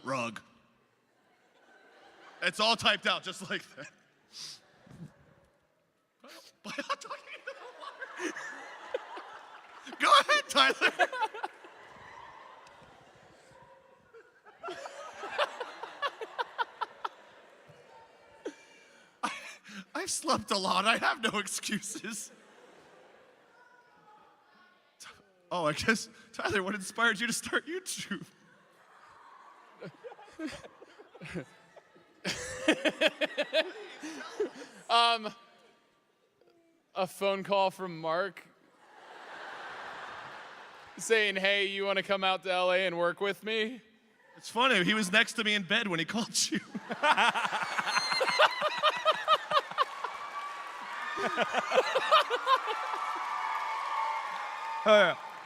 [SPEAKER 1] Rug. It's all typed out just like that. Go ahead, Tyler. I've slept a lot. I have no excuses. Oh, I guess, Tyler, what inspired you to start YouTube?
[SPEAKER 2] A phone call from Mark saying, "Hey, you want to come out to LA and work with me?"
[SPEAKER 1] It's funny, he was next to me in bed when he called you.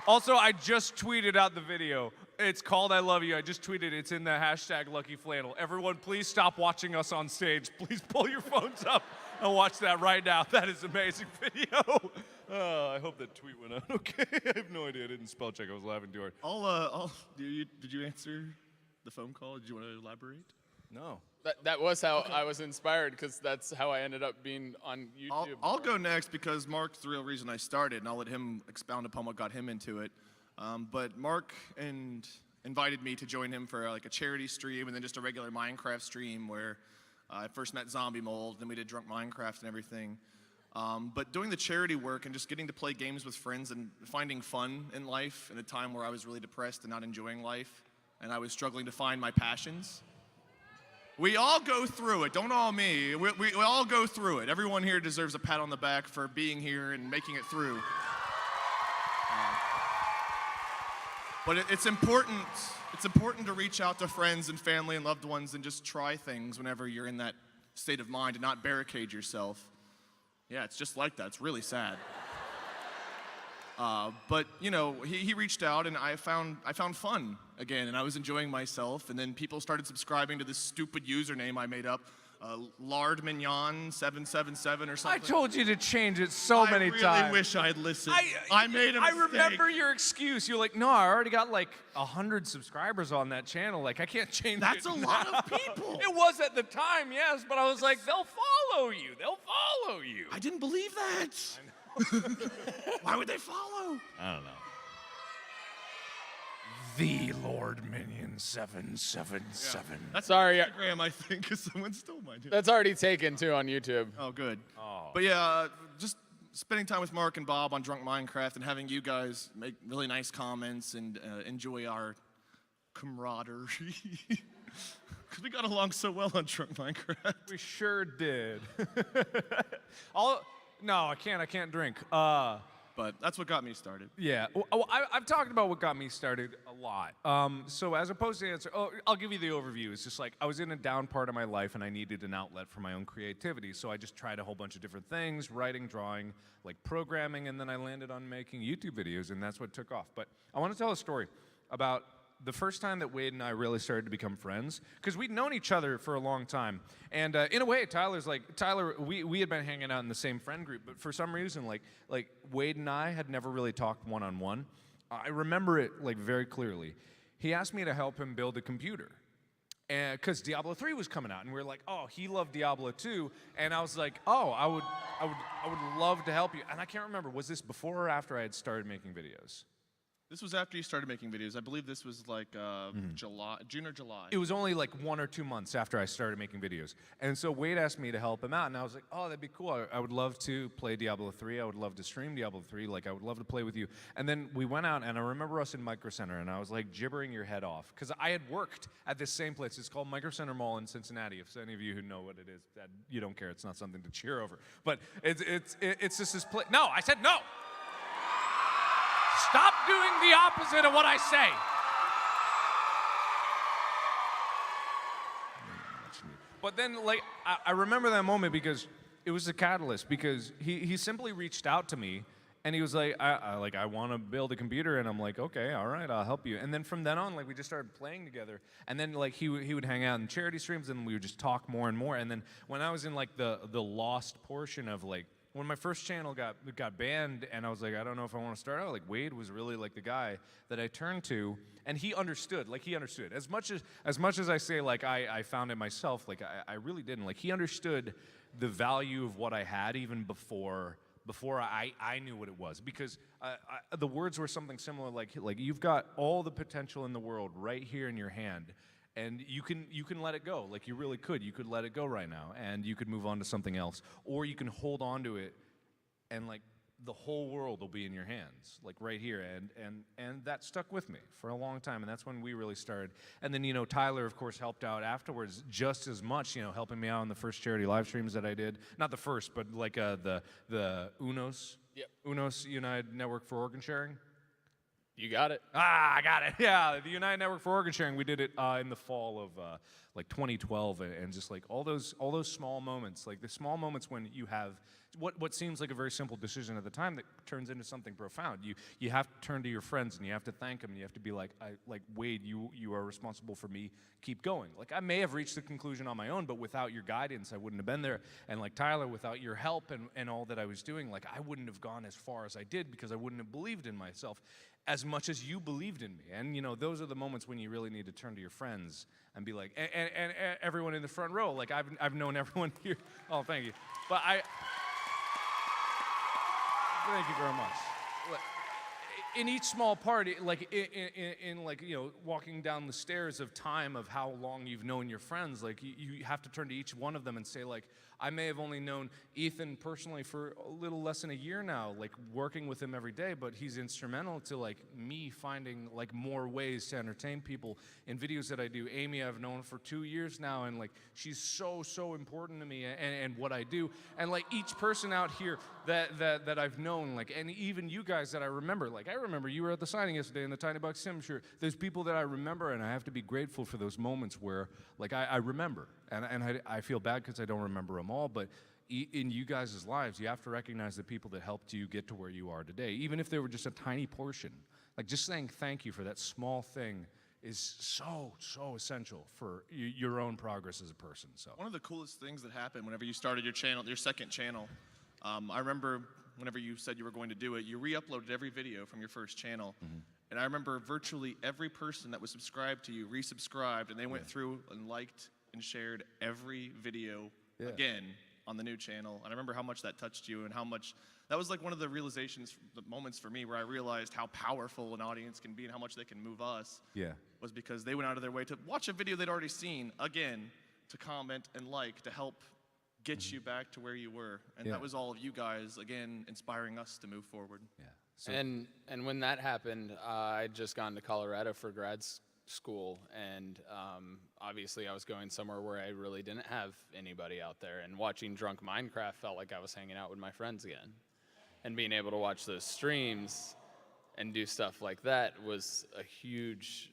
[SPEAKER 3] Also, I just tweeted out the video. It's called I Love You. I just tweeted it's in the hashtag Lucky Flannel. Everyone, please stop watching us on stage. Please pull your phones up and watch that right now. That is an amazing video. I hope that tweet went out okay. I have no idea. I didn't spell check. I was laughing too hard.
[SPEAKER 1] Did you answer the phone call? Did you want to elaborate?
[SPEAKER 3] No.
[SPEAKER 2] That was how I was inspired, because that's how I ended up being on YouTube.
[SPEAKER 1] I'll go next because Mark's the real reason I started, and I'll let him expound upon what got him into it. But Mark invited me to join him for like a charity stream and then just a regular Minecraft stream where I first met Zombie Mold, then we did Drunk Minecraft and everything. But doing the charity work and just getting to play games with friends and finding fun in life in a time where I was really depressed and not enjoying life, and I was struggling to find my passions. We all go through it, don't all me. We all go through it. Everyone here deserves a pat on the back for being here and making it through. But it's important to reach out to friends and family and loved ones and just try things whenever you're in that state of mind and not barricade yourself. Yeah, it's just like that. It's really sad. But you know, he reached out, and I found fun again, and I was enjoying myself. And then people started subscribing to this stupid username I made up, Lard Mignon 777 or something.
[SPEAKER 3] I told you to change it so many times.
[SPEAKER 1] I really wish I'd listened. I made a mistake.
[SPEAKER 3] I remember your excuse. You're like, no, I already got like 100 subscribers on that channel. Like, I can't change it.
[SPEAKER 1] That's a lot of people.
[SPEAKER 3] It was at the time, yes, but I was like, they'll follow you. They'll follow you.
[SPEAKER 1] I didn't believe that. Why would they follow?
[SPEAKER 3] I don't know. The Lord Minion 777.
[SPEAKER 1] That's
[SPEAKER 2] Sorry.
[SPEAKER 1] Instagram, I think, because someone stole mine.
[SPEAKER 2] That's already taken too on YouTube.
[SPEAKER 1] Oh, good.
[SPEAKER 3] Oh.
[SPEAKER 1] But yeah, just spending time with Mark and Bob on Drunk Minecraft and having you guys make really nice comments and enjoy our camaraderie. Because we got along so well on Drunk Minecraft.
[SPEAKER 3] We sure did. No, I can't drink.
[SPEAKER 1] But that's what got me started.
[SPEAKER 3] Yeah, well, I've talked about what got me started a lot. So as opposed to answer, I'll give you the overview. It's just like I was in a down part of my life and I needed an outlet for my own creativity. So I just tried a whole bunch of different things, writing, drawing, like programming, and then I landed on making YouTube videos, and that's what took off. But I want to tell a story about the first time that Wade and I really started to become friends, because we'd known each other for a long time. And in a way, Tyler, we had been hanging out in the same friend group, but for some reason, like Wade and I had never really talked one-on-one. I remember it like very clearly. He asked me to help him build a computer. And because Diablo 3 was coming out, and we were like, oh, he loved Diablo 2, and I was like, oh, I would love to help you. And I can't remember, was this before or after I had started making videos?
[SPEAKER 1] This was after you started making videos. I believe this was like June or July.
[SPEAKER 3] It was only like 1 or 2 months after I started making videos. And so Wade asked me to help him out, and I was like, oh, that'd be cool. I would love to play Diablo 3. I would love to stream Diablo 3. Like, I would love to play with you. And then we went out, and I remember us in Micro Center, and I was like gibbering your head off. Because I had worked at this same place. It's called Micro Center Mall in Cincinnati. If any of you who know what it is, that you don't care. It's not something to cheer over. But it's just this place. No, I said no. Stop doing the opposite of what I say. But then, like, I remember that moment because it was a catalyst, because he simply reached out to me, and he was like, I want to build a computer, and I'm like, okay, all right, I'll help you. And then from then on, like, we just started playing together, and then, like, he would hang out in charity streams, and we would just talk more and more. And then when I was in, like, the lost portion of, like, when my first channel got banned, and I was like, I don't know if I want to start out, like, Wade was really like the guy that I turned to, and he understood. Like, he understood. As much as I say, like, I found it myself, like, I really didn't. Like, he understood the value of what I had even before I knew what it was, because the words were something similar, like you've got all the potential in the world right here in your hand. And you can let it go. Like, you really could. You could let it go right now, and you could move on to something else. Or you can hold on to it, and, like, the whole world will be in your hands, like, right here. And that stuck with me for a long time, and that's when we really started. And then, you know, Tyler, of course, helped out afterwards just as much, you know, helping me out on the first charity live streams that I did. Not the first, but, like, the UNOS.
[SPEAKER 2] Yep.
[SPEAKER 3] UNOS, United Network for Organ Sharing.
[SPEAKER 2] You got it.
[SPEAKER 3] I got it. Yeah, the United Network for Organ Sharing. We did it in the fall of like 2012, and just like all those small moments, like the small moments when you have what seems like a very simple decision at the time that turns into something profound. You have to turn to your friends, and you have to thank them, and you have to be like, Wade, you are responsible for me. Keep going. Like, I may have reached the conclusion on my own, but without your guidance, I wouldn't have been there. And like Tyler, without your help and all that I was doing, like, I wouldn't have gone as far as I did, because I wouldn't have believed in myself as much as you believed in me. And, you know, those are the moments when you really need to turn to your friends and be like, and everyone in the front row, like, I've known everyone here. Oh, thank you. But thank you very much. In each small part, like in like, you know, walking down the stairs of time of how long you've known your friends, like, you have to turn to each one of them and say, like, I may have only known Ethan personally for a little less than a year now, like, working with him every day, but he's instrumental to, like, me finding, like, more ways to entertain people in videos that I do. Amy, I've known for 2 years now, and, like, she's so important to me and what I do. And, like, each person out here that I've known, like, and even you guys that I remember, like, I remember you were at the signing yesterday in the Tiny Bucks Sim shirt. There's people that I remember, and I have to be grateful for those moments where, like, I remember. And I feel bad because I don't remember them all, but in you guys' lives, you have to recognize the people that helped you get to where you are today, even if they were just a tiny portion. Like, just saying thank you for that small thing is so essential for your own progress as a person. So
[SPEAKER 1] One of the coolest things that happened whenever you started your channel, your second channel, I remember whenever you said you were going to do it, you re-uploaded every video from your first channel. And I remember virtually every person that was subscribed to you resubscribed, and they went through and liked and shared every video again on the new channel. And I remember how much that touched you and how much, that was like one of the realizations, the moments for me where I realized how powerful an audience can be and how much they can move us. Was because they went out of their way to watch a video they'd already seen again, to comment and like, to help get you back to where you were. And that was all of you guys, again, inspiring us to move forward.
[SPEAKER 3] So,
[SPEAKER 2] And when that happened, I'd just gone to Colorado for school, and obviously I was going somewhere where I really didn't have anybody out there, and watching Drunk Minecraft felt like I was hanging out with my friends again. And being able to watch those streams and do stuff like that was a huge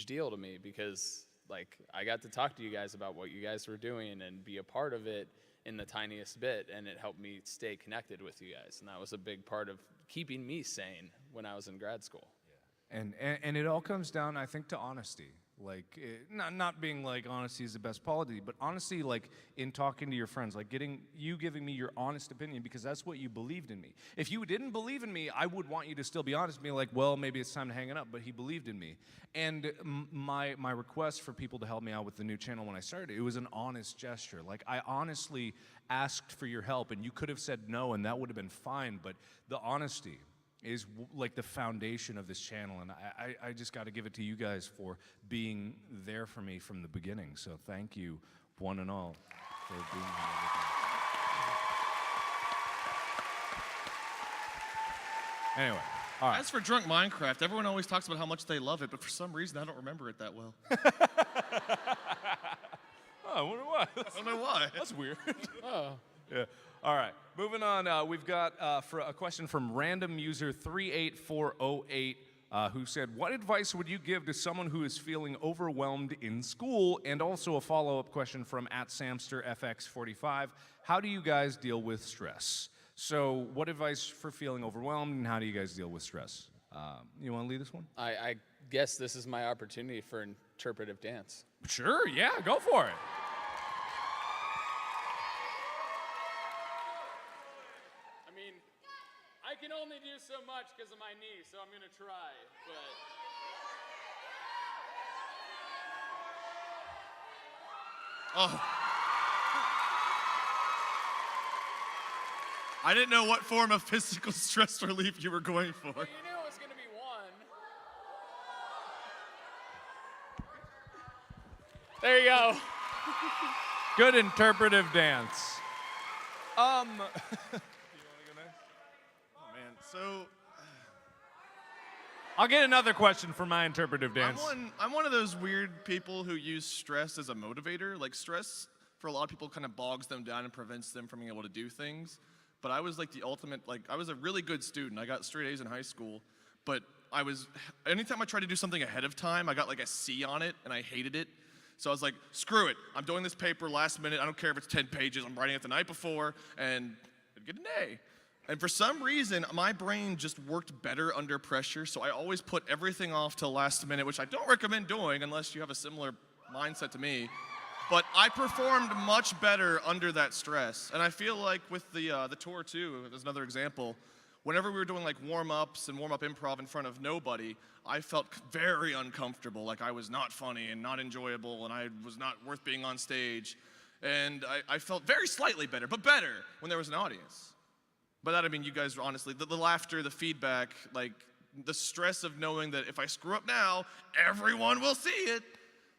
[SPEAKER 2] deal to me, because like I got to talk to you guys about what you guys were doing and be a part of it in the tiniest bit, and it helped me stay connected with you guys, and that was a big part of keeping me sane when I was in grad school.
[SPEAKER 3] and it all comes down, I think, to honesty. Like, not being like honesty is the best policy, but honesty, like in talking to your friends, like giving me your honest opinion, because that's what you believed in me. If you didn't believe in me, I would want you to still be honest and be like, well, maybe it's time to hang it up, but he believed in me. And my request for people to help me out with the new channel when I started, it was an honest gesture. Like, I honestly asked for your help, and you could have said no, and that would have been fine, but the honesty is like the foundation of this channel, and I just got to give it to you guys for being there for me from the beginning. So thank you, one and all, for being here with me. Anyway, all right.
[SPEAKER 1] As for Drunk Minecraft, everyone always talks about how much they love it, but for some reason I don't remember it that well.
[SPEAKER 3] Oh, I wonder why.
[SPEAKER 1] I don't know why.
[SPEAKER 3] That's weird.
[SPEAKER 2] Oh.
[SPEAKER 3] Yeah. All right. Moving on. We've got for a question from random user 38408, who said, "What advice would you give to someone who is feeling overwhelmed in school?" And also a follow-up question from @SamsterFX45. How do you guys deal with stress? So, what advice for feeling overwhelmed, and how do you guys deal with stress? You want to lead this one?
[SPEAKER 2] I guess this is my opportunity for interpretive dance.
[SPEAKER 3] Sure. Yeah. Go for it.
[SPEAKER 2] I mean, I can only do so much because of my knee, so I'm going to try, but...
[SPEAKER 1] Oh. I didn't know what form of physical stress relief you were going for.
[SPEAKER 2] Well, you knew it was going to be one. There you go.
[SPEAKER 3] Good interpretive dance. You want to go next?
[SPEAKER 1] Oh, man. So,
[SPEAKER 3] I'll get another question for my interpretive dance.
[SPEAKER 1] I'm one of those weird people who use stress as a motivator. Like, stress, for a lot of people, kind of bogs them down and prevents them from being able to do things. But I was like the ultimate, like, I was a really good student. I got straight A's in high school. But anytime I tried to do something ahead of time, I got like a C on it, and I hated it. So I was like, screw it. I'm doing this paper last minute. I don't care if it's 10 pages. I'm writing it the night before, and I'd get an A. And for some reason, my brain just worked better under pressure, so I always put everything off till last minute, which I don't recommend doing unless you have a similar mindset to me. But I performed much better under that stress. And I feel like with the tour too, as another example, whenever we were doing like warm-ups and warm-up improv in front of nobody, I felt very uncomfortable, like I was not funny and not enjoyable and I was not worth being on stage. And I felt very slightly better, but better when there was an audience. By that I mean you guys were honestly, the laughter, the feedback, like the stress of knowing that if I screw up now, everyone will see it.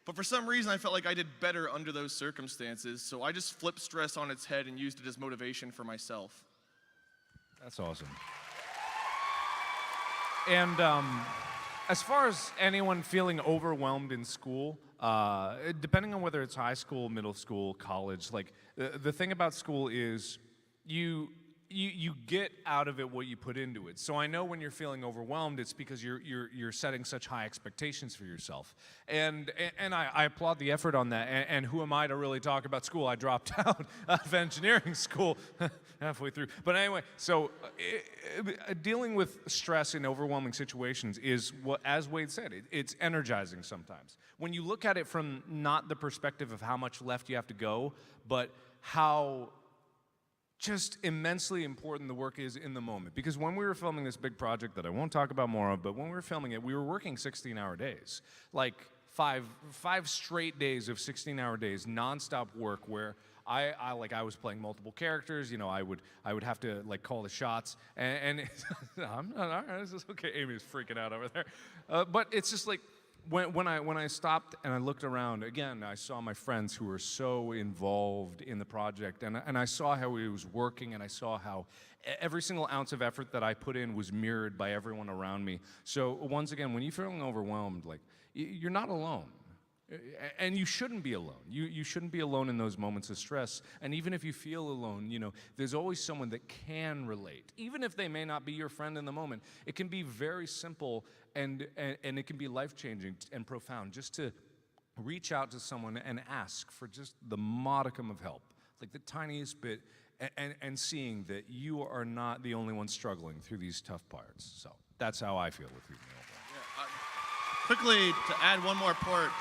[SPEAKER 1] But for some reason, I felt like I did better under those circumstances, so I just flipped stress on its head and used it as motivation for myself.
[SPEAKER 3] That's awesome. And as far as anyone feeling overwhelmed in school, depending on whether it's high school, middle school, college, like the thing about school is you get out of it what you put into it. So I know when you're feeling overwhelmed, it's because you're setting such high expectations for yourself. And I applaud the effort on that. And who am I to really talk about school? I dropped out of engineering school halfway through. But anyway, so dealing with stress in overwhelming situations is what, as Wade said, it's energizing sometimes. When you look at it from not the perspective of how much left you have to go, but how just immensely important the work is in the moment. Because when we were filming this big project that I won't talk about more of, but when we were filming it, we were working 16-hour days. Like five straight days of 16-hour days, nonstop work where I was playing multiple characters. You know, I would have to like call the shots, and I'm not, all right, this is okay. Amy's freaking out over there, but it's just like when I stopped and I looked around again, I saw my friends who were so involved in the project, and I saw how it was working, and I saw how every single ounce of effort that I put in was mirrored by everyone around me. So once again, when you're feeling overwhelmed, like you're not alone. And you shouldn't be alone. You shouldn't be alone in those moments of stress. And even if you feel alone, you know, there's always someone that can relate. Even if they may not be your friend in the moment, it can be very simple and it can be life-changing and profound just to reach out to someone and ask for just the modicum of help, like the tiniest bit, and seeing that you are not the only one struggling through these tough parts. So that's how I feel with you.
[SPEAKER 1] Quickly, to add one more part,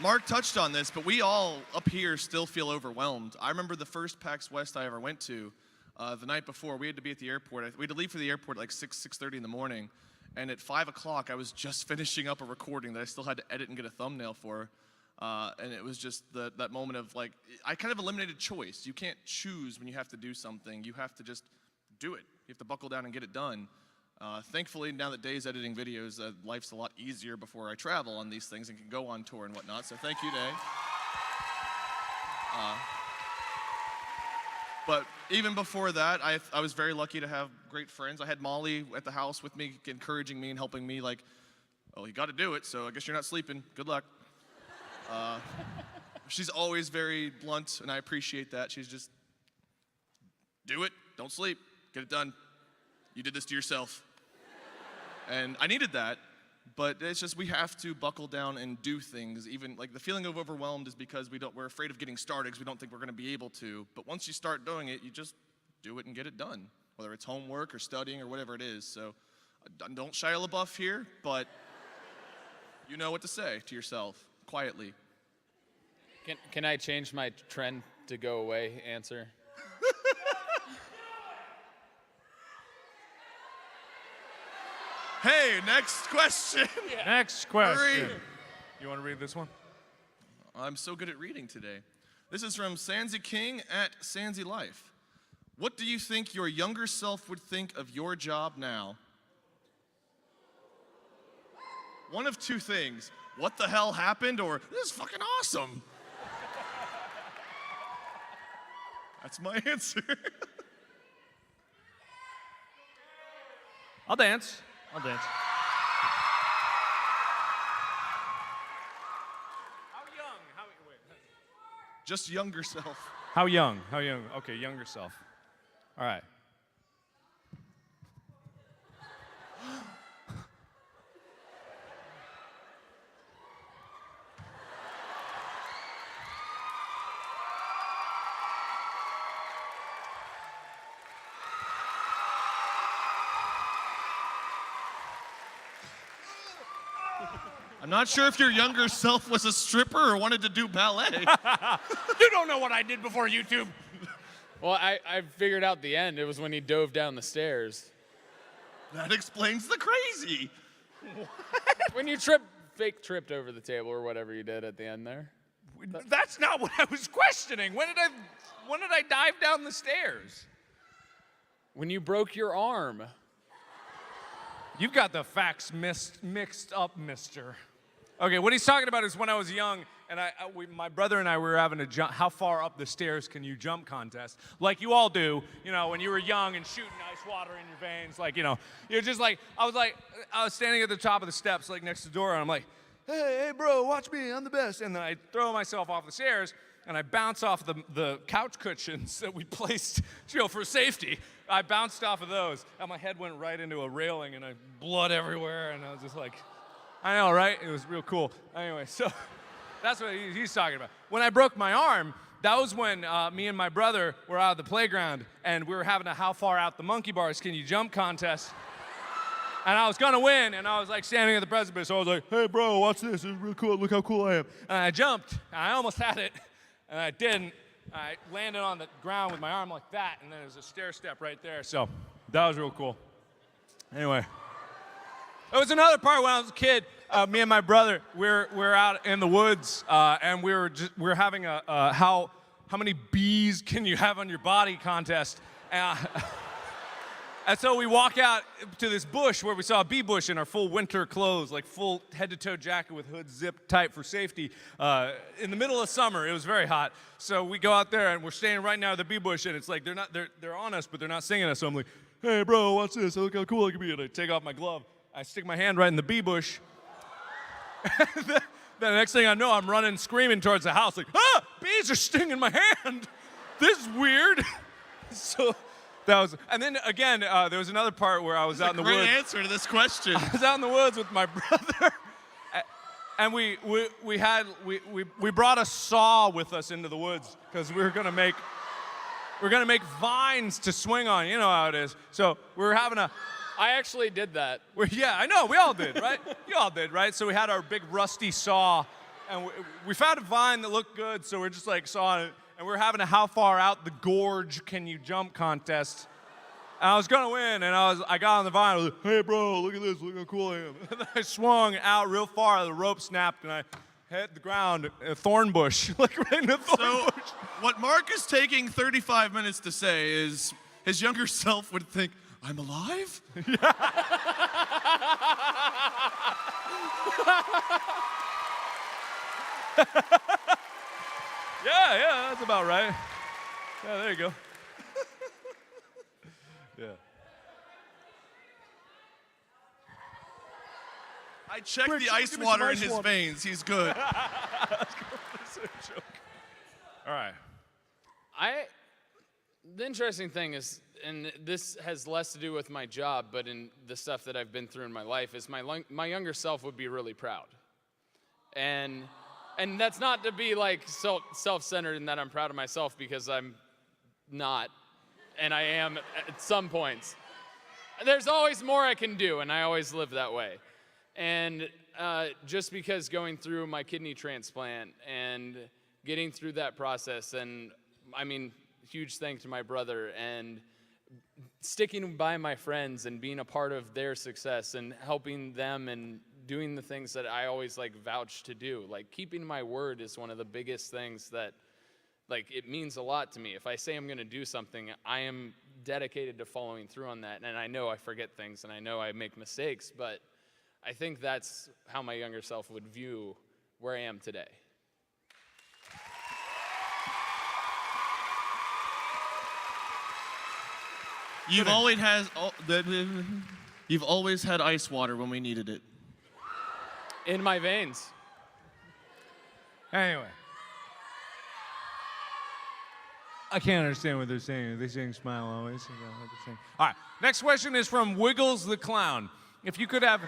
[SPEAKER 1] Mark touched on this, but we all up here still feel overwhelmed. I remember the first PAX West I ever went to, the night before, we had to be at the airport. We had to leave for the airport at like 6:30 in the morning, and at 5 o'clock I was just finishing up a recording that I still had to edit and get a thumbnail for, and it was just that moment of like, I kind of eliminated choice. You can't choose when you have to do something. You have to just do it. You have to buckle down and get it done. Thankfully, now that Day's editing videos, life's a lot easier before I travel on these things and can go on tour and whatnot, so thank you, Day. But even before that, I was very lucky to have great friends. I had Molly at the house with me, encouraging me and helping me, like, oh, you got to do it, so I guess you're not sleeping. Good luck. She's always very blunt, and I appreciate that. She's just, do it, don't sleep, get it done. You did this to yourself. And I needed that, but it's just we have to buckle down and do things. Even like the feeling of overwhelmed is because we're afraid of getting started because we don't think we're going to be able to. But once you start doing it, you just do it and get it done, whether it's homework or studying or whatever it is. So don't Shia LaBeouf here, but you know what to say to yourself quietly.
[SPEAKER 2] Can I change my trend to go away answer?
[SPEAKER 1] Hey, next question.
[SPEAKER 3] Yeah. Next question.
[SPEAKER 1] Hurry.
[SPEAKER 3] You want to read this one?
[SPEAKER 1] I'm so good at reading today. This is from Sansi King at Sansi Life. What do you think your younger self would think of your job now? One of two things. What the hell happened? Or this is fucking awesome. That's my answer.
[SPEAKER 3] I'll dance.
[SPEAKER 4] I'll dance.
[SPEAKER 3] How young? Wait.
[SPEAKER 1] Just younger self.
[SPEAKER 3] How young? Okay, younger self. All right.
[SPEAKER 1] I'm not sure if your younger self was a stripper or wanted to do ballet.
[SPEAKER 3] You don't know what I did before YouTube.
[SPEAKER 2] Well, I figured out the end. It was when he dove down the stairs.
[SPEAKER 1] That explains the crazy.
[SPEAKER 2] When you fake tripped over the table or whatever you did at the end there.
[SPEAKER 3] That's not what I was questioning. When did I dive down the stairs?
[SPEAKER 2] When you broke your arm.
[SPEAKER 3] You've got the facts mixed up, mister. Okay, what he's talking about is when I was young, and my brother and I were having a jump, how far up the stairs can you jump contest, like you all do, you know, when you were young and shooting ice water in your veins, like, you know, you're just like, I was standing at the top of the steps, like next to the door, and I'm like, hey, bro, watch me, I'm the best, and then I throw myself off the stairs, and I bounce off the couch cushions that we placed, for safety. I bounced off of those, and my head went right into a railing, and I blood everywhere, and I was just like, I know, right? It was real cool. Anyway, so that's what he's talking about. When I broke my arm, that was when me and my brother were out at the playground, and we were having a how far out the monkey bars can you jump contest. And I was gonna win, and I was like standing at the precipice, so I was like, hey bro, watch this, it's really cool, look how cool I am. And I jumped, and I almost had it, and I didn't. I landed on the ground with my arm like that, and then there was a stair step right there, so that was real cool. Anyway, there was another part when I was a kid. Me and my brother, we're out in the woods, and we're having a how many bees can you have on your body contest. And so we walk out to this bush where we saw a bee bush in our full winter clothes, like full head-to-toe jacket with hood zipped tight for safety. In the middle of summer, it was very hot. So we go out there and we're standing right now at the bee bush, and it's like they're on us, but they're not singing us. So I'm like, hey bro, watch this, look how cool I can be. And I take off my glove, I stick my hand right in the bee bush. Then the next thing I know, I'm running screaming towards the house, like, bees are stinging my hand. This is weird. So that was, and then again, there was another part where I was out in the woods.
[SPEAKER 1] Great answer to this question.
[SPEAKER 3] I was out in the woods with my brother, and we brought a saw with us into the woods because we were gonna make vines to swing on. You know how it is. So we were having a.
[SPEAKER 2] I actually did that.
[SPEAKER 3] Yeah, I know. We all did, right? You all did, right? So we had our big rusty saw, and we found a vine that looked good, so we're just like sawing it, and we're having a how far out the gorge can you jump contest. And I was gonna win, and I got on the vine. I was like, hey bro, look at this, look how cool I am. And then I swung out real far, the rope snapped, and I hit the ground, a thorn bush, like right in a thorn bush.
[SPEAKER 1] What Mark is taking 35 minutes to say is his younger self would think, I'm alive?
[SPEAKER 3] Yeah, that's about right. Yeah, there you go. Yeah.
[SPEAKER 1] I checked
[SPEAKER 3] Quick,
[SPEAKER 1] the
[SPEAKER 3] give me
[SPEAKER 1] ice
[SPEAKER 3] some
[SPEAKER 1] water in
[SPEAKER 3] ice
[SPEAKER 1] his
[SPEAKER 3] water.
[SPEAKER 1] veins. He's good.
[SPEAKER 3] That's a joke. All right.
[SPEAKER 2] The interesting thing is, and this has less to do with my job, but in the stuff that I've been through in my life, is my younger self would be really proud. And that's not to be like self-centered in that I'm proud of myself, because I'm not, and I am at some points. There's always more I can do, and I always live that way. And just because going through my kidney transplant and getting through that process, and I mean, huge thanks to my brother, and sticking by my friends and being a part of their success and helping them and doing the things that I always like vouch to do. Like keeping my word is one of the biggest things that, like, it means a lot to me. If I say I'm gonna do something, I am dedicated to following through on that. And I know I forget things and I know I make mistakes, but I think that's how my younger self would view where I am today.
[SPEAKER 1] You've always had ice water when we needed it.
[SPEAKER 2] In my veins.
[SPEAKER 3] Anyway. I can't understand what they're saying. Are they saying smile always? Is that what they're saying? All right. Next question is from Wiggles the Clown. If you could have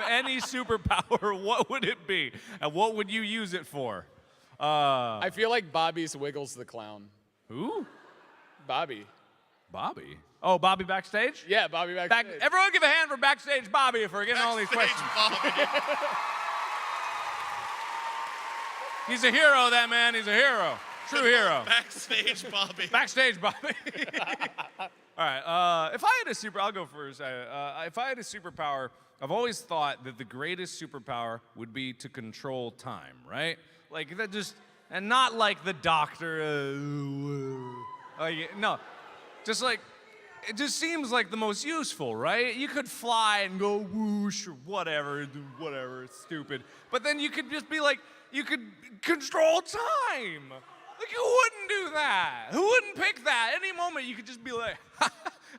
[SPEAKER 3] any superpower, what would it be? And what would you use it for?
[SPEAKER 2] I feel like Bobby's Wiggles the Clown.
[SPEAKER 3] Who?
[SPEAKER 2] Bobby.
[SPEAKER 3] Bobby. Oh, Bobby backstage?
[SPEAKER 2] Yeah, Bobby backstage.
[SPEAKER 3] Everyone give a hand for backstage Bobby for getting all these questions. He's a hero, that man. He's a hero. True hero.
[SPEAKER 1] Backstage Bobby.
[SPEAKER 3] Backstage Bobby. All right. If I had a I'll go first. If I had a superpower, I've always thought that the greatest superpower would be to control time, right? Like that just, and not like the Doctor. No, just like, it just seems like the most useful, right? You could fly and go whoosh or whatever, do whatever, it's stupid. But then you could just be like, you could control time. Like, who wouldn't do that? Who wouldn't pick that? Any moment you could just be like,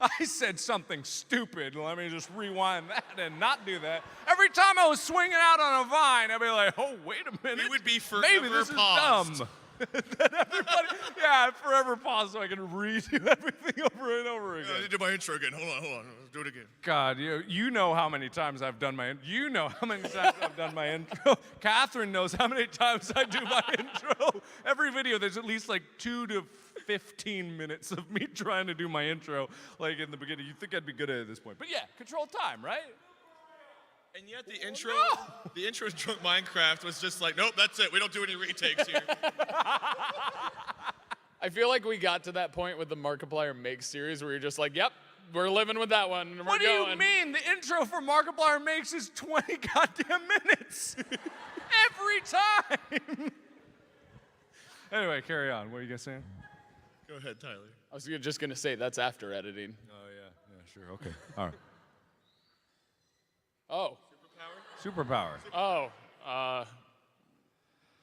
[SPEAKER 3] I said something stupid. Let me just rewind that and not do that. Every time I was swinging out on a vine, I'd be like, oh, wait a minute.
[SPEAKER 1] We would be
[SPEAKER 3] Maybe
[SPEAKER 1] forever
[SPEAKER 3] this
[SPEAKER 1] paused.
[SPEAKER 3] is dumb. Then everybody, yeah, I'd forever pause so I can redo everything over and over again.
[SPEAKER 1] I need to do my intro again. Hold on. Let's do it again.
[SPEAKER 3] God, you know how many times I've done my intro. Catherine knows how many times I do my intro. Every video, there's at least like 2 to 15 minutes of me trying to do my intro, like in the beginning. You'd think I'd be good at it at this point. But yeah, control time, right?
[SPEAKER 1] And yet the intro to Drunk Minecraft was just like, nope, that's it. We don't do any retakes here.
[SPEAKER 2] I feel like we got to that point with the Markiplier Make series where you're just like, yep, we're living with that one. And
[SPEAKER 3] What do you mean? The intro for Markiplier Makes is 20 goddamn minutes. Every time. Anyway, carry on. What are you guys saying?
[SPEAKER 1] Go ahead, Tyler.
[SPEAKER 2] I was just going to say that's after editing.
[SPEAKER 3] Oh, yeah, sure. Okay. All right.
[SPEAKER 2] Oh.
[SPEAKER 3] Superpower.
[SPEAKER 2] Oh. I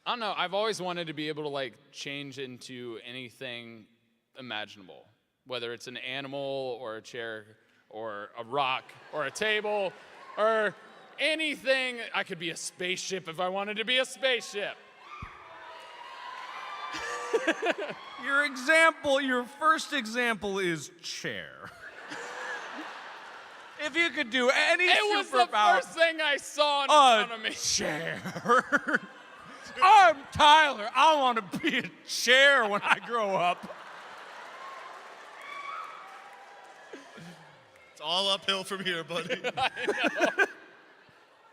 [SPEAKER 2] don't know. I've always wanted to be able to like change into anything imaginable, whether it's an animal or a chair or a rock or a table or anything. I could be a spaceship if I wanted to be a spaceship.
[SPEAKER 3] Your first example is chair. If you could do any
[SPEAKER 2] It was the
[SPEAKER 3] superpower,
[SPEAKER 2] first thing I saw in front of me.
[SPEAKER 3] chair. I'm Tyler. I want to be a chair when I grow up.
[SPEAKER 1] It's all uphill from here, buddy.
[SPEAKER 3] What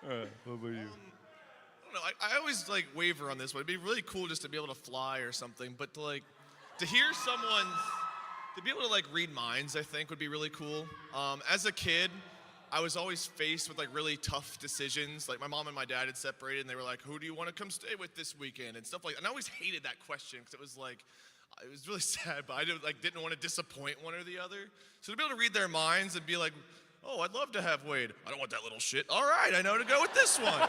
[SPEAKER 3] about you?
[SPEAKER 1] I don't know. I always like waver on this one. It'd be really cool just to be able to fly or something, but to hear someone, to be able to like read minds, I think would be really cool. As a kid, I was always faced with like really tough decisions. Like my mom and my dad had separated, and they were like, "Who do you want to come stay with this weekend?" and stuff like. And I always hated that question because it was like, it was really sad, but I didn't want to disappoint one or the other. So to be able to read their minds and be like, "Oh, I'd love to have Wade. I don't want that little shit. All right, I know to go with this one."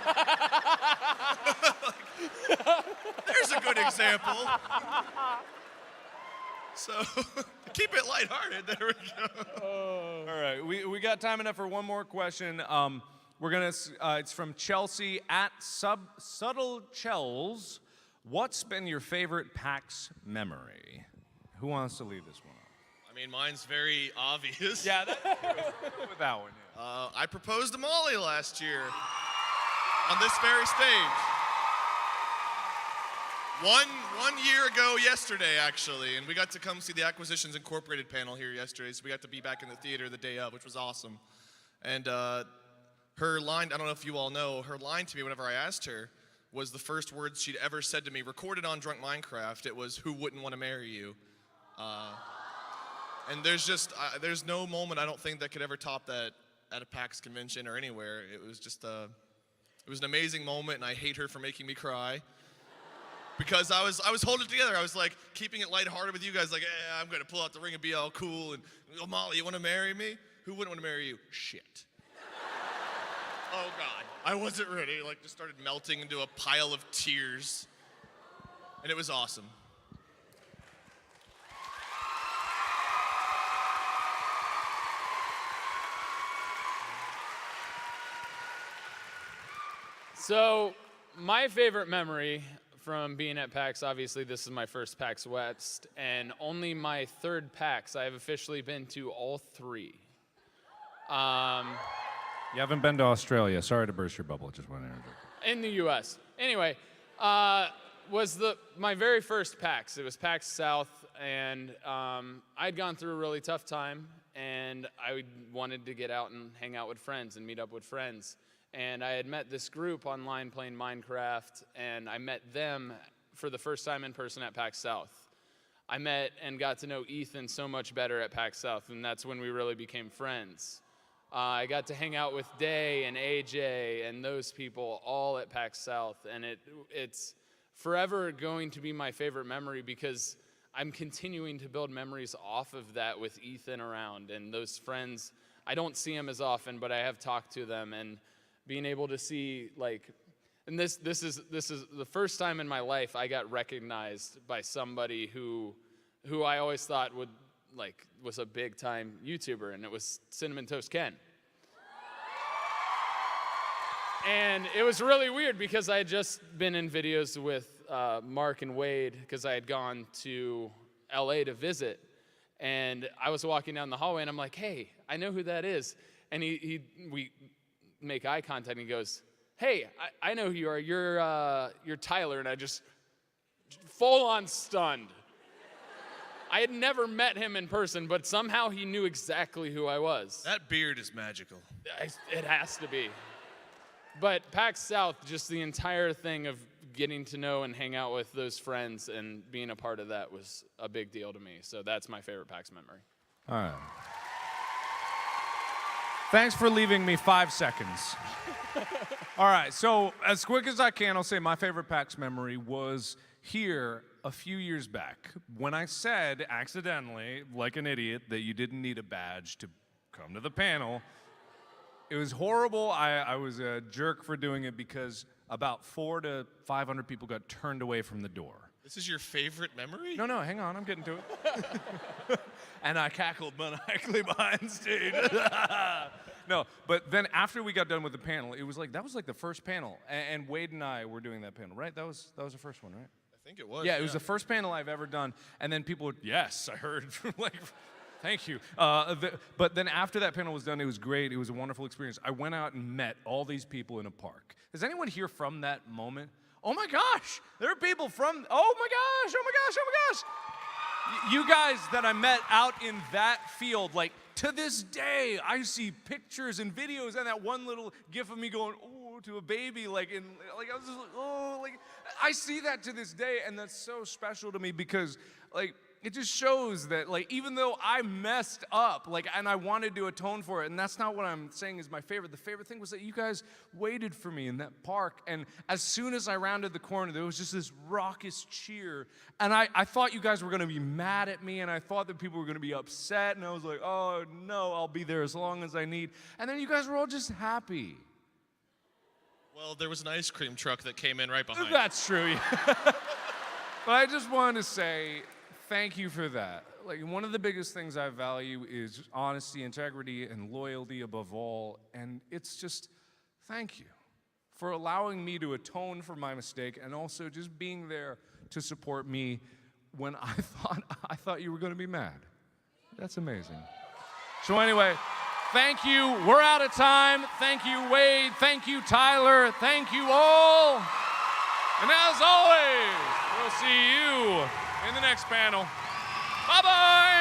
[SPEAKER 1] There's a good example. So keep it lighthearted. There we go.
[SPEAKER 3] All right, we got time enough for one more question. We're gonna. It's from Chelsea at Subtle Chels. What's been your favorite PAX memory? Who wants to lead this one off?
[SPEAKER 1] I mean, mine's very obvious.
[SPEAKER 3] Yeah, with that one. Yeah.
[SPEAKER 1] I proposed to Molly last year on this very stage. One year ago yesterday, actually, and we got to come see the Acquisitions Incorporated panel here yesterday, so we got to be back in the theater the day of, which was awesome. And her line, I don't know if you all know, her line to me whenever I asked her was the first words she'd ever said to me, recorded on Drunk Minecraft. It was, "Who wouldn't want to marry you?" And there's no moment I don't think that could ever top that at a PAX convention or anywhere. It was just, it was an amazing moment, and I hate her for making me cry. Because I was holding it together. I was like keeping it lighthearted with you guys, like, I'm gonna pull out the ring and be all cool. And, "Oh, Molly, you wanna marry me?" "Who wouldn't wanna marry you?" "Shit." Oh God, I wasn't ready. Like, just started melting into a pile of tears. And it was awesome.
[SPEAKER 2] So, my favorite memory from being at PAX, obviously this is my first PAX West, and only my third PAX. I have officially been to all three.
[SPEAKER 3] You haven't been to Australia. Sorry to burst your bubble. Just wanted to interject.
[SPEAKER 2] In the U.S. Anyway, was my very first PAX. It was PAX South, and I'd gone through a really tough time, and I wanted to get out and hang out with friends and meet up with friends. And I had met this group online playing Minecraft, and I met them for the first time in person at PAX South. I met and got to know Ethan so much better at PAX South, and that's when we really became friends. I got to hang out with Day and AJ and those people all at PAX South, and it's forever going to be my favorite memory because I'm continuing to build memories off of that with Ethan around and those friends. I don't see them as often, but I have talked to them, and being able to see, like, and this is the first time in my life I got recognized by somebody who I always thought would, was a big time YouTuber, and it was Cinnamon Toast Ken. And it was really weird because I had just been in videos with Mark and Wade because I had gone to LA to visit. And I was walking down the hallway and I'm like, hey, I know who that is. And we make eye contact and he goes, hey, I know who you are. You're Tyler. And I just full on stunned. I had never met him in person, but somehow he knew exactly who I was.
[SPEAKER 1] That beard is magical.
[SPEAKER 2] It has to be. But PAX South, just the entire thing of getting to know and hang out with those friends and being a part of that was a big deal to me. So that's my favorite PAX memory.
[SPEAKER 3] All right. Thanks for leaving me 5 seconds. All right, so as quick as I can, I'll say my favorite PAX memory was here a few years back when I said accidentally, like an idiot, that you didn't need a badge to come to the panel. It was horrible. I was a jerk for doing it because about 400 to 500 people got turned away from the door.
[SPEAKER 1] This is your favorite memory?
[SPEAKER 3] No, hang on, I'm getting to it. And I cackled maniacally behind stage. No, but then after we got done with the panel, it was like, that was like the first panel. And Wade and I were doing that panel, right? That was the first one, right?
[SPEAKER 1] I think it was.
[SPEAKER 3] Yeah, it was the first panel I've ever done. And then people would, yes, I heard, like, thank you. But then after that panel was done, it was great. It was a wonderful experience. I went out and met all these people in a park. Is anyone here from that moment? Oh my gosh, there are people from, oh my gosh. You guys that I met out in that field, like to this day, I see pictures and videos and that one little gif of me going, oh, to a baby, like I was just like, oh, like I see that to this day, and that's so special to me because like it just shows that like even though I messed up, like and I wanted to atone for it, and that's not what I'm saying is my favorite. The favorite thing was that you guys waited for me in that park, and as soon as I rounded the corner, there was just this raucous cheer, and I thought you guys were gonna be mad at me, and I thought that people were gonna be upset, and I was like, oh no, I'll be there as long as I need, and then you guys were all just happy.
[SPEAKER 1] Well, there was an ice cream truck that came in right behind.
[SPEAKER 3] That's true. Yeah. But I just wanted to say, thank you for that. Like one of the biggest things I value is honesty, integrity, and loyalty above all. And it's just thank you for allowing me to atone for my mistake and also just being there to support me when I thought you were going to be mad. That's amazing. So anyway, thank you. We're out of time. Thank you, Wade. Thank you, Tyler. Thank you all. And as always, we'll see you in the next panel. Bye-bye!